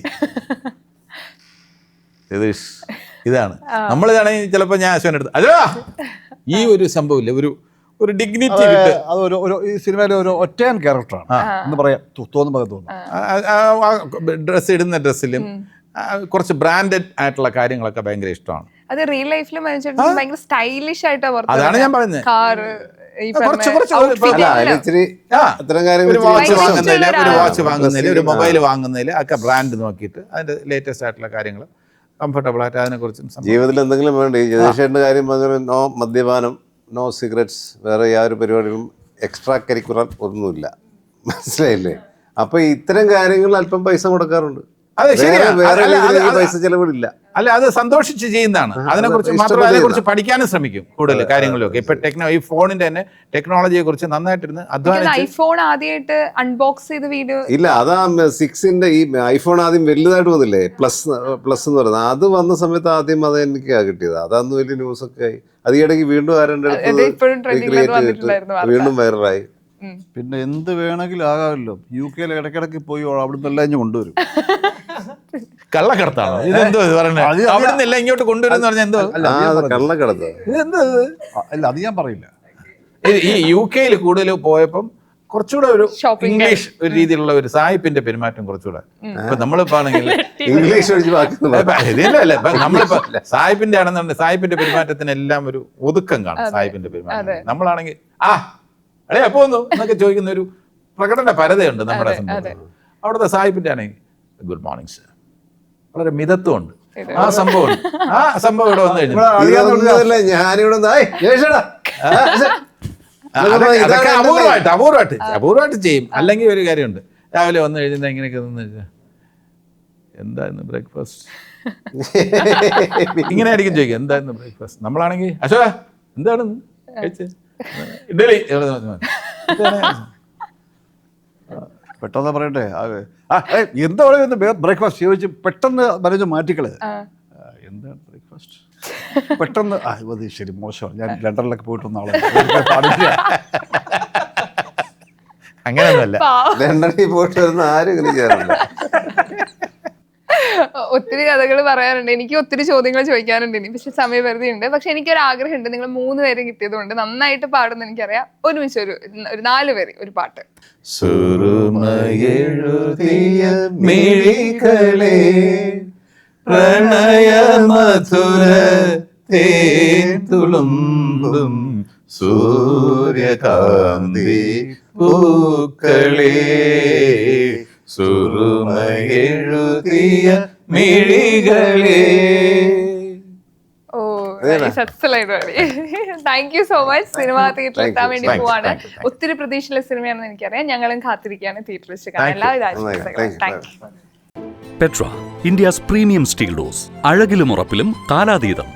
രതീഷ്, ഇതാണ് നമ്മളിതാണെങ്കിൽ ചിലപ്പോൾ ഞാൻ അശോകൻ്റെ അടുത്ത് അശോക ഈ ഒരു സംഭവമില്ല, ഒരു ഡിഗ്നിറ്റി കിട്ടും. അത് ഈ സിനിമയിലെ ഒരു ഒറ്റയാൻ ക്യാരക്ടറാണ് എന്ന് പറയാം തോന്നുന്നു. ഡ്രസ്സ് ഇടുന്ന ഡ്രസ്സിലും കുറച്ച് ബ്രാൻഡഡ് ആയിട്ടുള്ള കാര്യങ്ങളൊക്കെ ഭയങ്കര ഇഷ്ടമാണ്. അത് റിയൽ ലൈഫിൽ ഭയങ്കര സ്റ്റൈലിഷ് ആയിട്ടാ. അതാണ് ഞാൻ പറയുന്നത്. ഒരു വാച്ച് വാങ്ങുന്നതിൽ ഒരു മൊബൈൽ വാങ്ങുന്നതിൽ ഒക്കെ ബ്രാൻഡ് നോക്കിയിട്ട് അതിന്റെ ലേറ്റസ്റ്റ് ആയിട്ടുള്ള കാര്യങ്ങൾ കംഫർട്ടബിൾ ആയിട്ട് അതിനെക്കുറിച്ച് ജീവിതത്തിൽ എന്തെങ്കിലും വേണ്ടി ജഗദീഷേട്ടൻ്റെ കാര്യം പറഞ്ഞാൽ നോ മദ്യപാനം, നോ സിഗരറ്റ്സ്, വേറെ യാതൊരു പരിപാടികളും എക്സ്ട്രാ കരിക്കുലർ ഒന്നുമില്ല, മനസ്സിലായില്ലേ? അപ്പൊ ഇത്തരം കാര്യങ്ങൾ അല്പം പൈസ കൊടുക്കാറുണ്ട്, പൈസ ചെലവിടില്ല. അല്ല, അത് സന്തോഷിച്ച് ചെയ്യുന്നതാണ്. അതിനെക്കുറിച്ച് മാത്രമല്ല അതിനെക്കുറിച്ച് പഠിക്കാനും ശ്രമിക്കും കൂടുതൽ കാര്യങ്ങളിലൊക്കെ. ഇപ്പൊ ഈ ഫോണിന്റെ തന്നെ ടെക്നോളജിയെ കുറിച്ച് നന്നായിട്ടിരുന്ന് അധ്വാനിച്ച്. ഐഫോൺ ആദ്യമായിട്ട് അൺബോക്സ് ചെയ്ത വീഡിയോ ഇല്ല, അതാ 6ന്റെ ഈ ഐഫോൺ ആദ്യം വലുതായിട്ട് വന്നില്ലേ, പ്ലസ് എന്ന് പറയുന്നത്. അത് വന്ന സമയത്ത് ആദ്യം അത് എനിക്കാ കിട്ടിയത്. അതന്ന് വലിയ ന്യൂസൊക്കെ ആയി. അത് ഈ ഇടയ്ക്ക് വീണ്ടും ആരുടെ വീണ്ടും വൈറലായി. പിന്നെ എന്ത് വേണമെങ്കിലും ആകാമല്ലോ. UK ഇടയ്ക്കിടയ്ക്ക് പോയി അവിടുന്ന് എല്ലാം കൊണ്ടുവരും. കള്ളക്കടത്താണോ ഇതെന്തോ പറയുന്നത്? അവിടുന്ന് എല്ലാം ഇങ്ങോട്ട് കൊണ്ടുവരുന്ന പറഞ്ഞാൽ എന്തോ കള്ളക്കടത്ത്. അല്ല, അത് ഞാൻ പറയില്ല. ഈ UK കൂടുതൽ പോയപ്പം കുറച്ചുകൂടെ ഒരു ഇംഗ്ലീഷ് ഒരു രീതിയിലുള്ള ഒരു സായിപ്പിന്റെ പെരുമാറ്റം കുറച്ചുകൂടെ. ഇപ്പൊ നമ്മളിപ്പോ ആണെങ്കിൽ ഇംഗ്ലീഷ് ഇതിലല്ല, നമ്മളിപ്പോ സായിപ്പിന്റെ ആണെന്നുണ്ടെങ്കിൽ സായിപ്പിന്റെ പെരുമാറ്റത്തിനെല്ലാം ഒരു ഒതുക്കം കാണും. സായിപ്പിന്റെ പെരുമാറ്റം നമ്മളാണെങ്കിൽ അടേ എപ്പോ വന്നു എന്നൊക്കെ ചോദിക്കുന്ന ഒരു പ്രകടന പരതയുണ്ട് നമ്മുടെ സംഭവം. അവിടുത്തെ സാഹിബിന്റെ ആണെങ്കിൽ ഗുഡ് മോർണിംഗ് സർ, വളരെ മിതത്വമുണ്ട്. ആ സംഭവം ഇവിടെ വന്നു കഴിഞ്ഞാൽ അപൂർവമായിട്ട് ചെയ്യും. അല്ലെങ്കിൽ ഒരു കാര്യമുണ്ട്, രാവിലെ വന്നു കഴിഞ്ഞാൽ ഇങ്ങനെയൊക്കെ നിന്ന് എന്തായിരുന്നു ബ്രേക്ക്ഫാസ്റ്റ് ഇങ്ങനെ ആയിരിക്കും ചോദിക്കുക, എന്തായിരുന്നു ബ്രേക്ക്ഫാസ്റ്റ്. നമ്മളാണെങ്കിൽ അശോക എന്താണ് കഴിച്ചത്, ഇഡലി. പെട്ടെന്ന് പറയട്ടെ, എന്താ ബ്രേക്ക്ഫാസ്റ്റ് ചോദിച്ച് പെട്ടെന്ന് മനോജ് മാറ്റിക്കള്. എന്താണ് ബ്രേക്ക്ഫാസ്റ്റ് പെട്ടെന്ന് ശരി മോശമാണ്, ഞാൻ ലണ്ടനിലൊക്കെ പോയിട്ട് വന്ന ആളാണ്. അങ്ങനെയൊന്നുമല്ല. ലണ്ടനിൽ പോയിട്ട് വരുന്ന ആരും ഇങ്ങനെ ചെയ്യാറില്ല. ഒത്തിരി കഥകൾ പറയാറുണ്ട്, എനിക്ക് ഒത്തിരി ചോദ്യങ്ങൾ ചോദിക്കാറുണ്ട് ഇനി, പക്ഷെ സമയപരിധി ഉണ്ട്. പക്ഷെ എനിക്കൊരു ആഗ്രഹമുണ്ട്, നിങ്ങൾ 3 പേരും കിട്ടിയതുകൊണ്ട് നന്നായിട്ട് പാടുന്ന എനിക്കറിയാം. ഒരുമിച്ച് ഒരു 4 പേര് ഒരു പാട്ട്. സുറുമയെഴുതിയ മിഴികളെ പ്രണയമധുര തേൻ തുളുമ്പും സൂര്യകാന്തി പൂക്കളെ സുറുമയെഴുതിയ മിഴികളെ. ഓ സക്സലായിട്ട് പാടി. Thank you so much. Cinema തിയേറ്ററിൽ എത്താൻ വേണ്ടി പോവാണ്. ഒത്തിരി പ്രതീക്ഷയുള്ള സിനിമയാണെന്ന് എനിക്കറിയാം. ഞങ്ങളും കാത്തിരിക്കുകയാണ് തിയേറ്ററിൽ വെച്ച് കാണാൻ. എല്ലാവിധ ആശംസകളും. Thank you. Petra, India's premium steel doors. അഴകിലും ഉറപ്പിലും കാലാതീതം.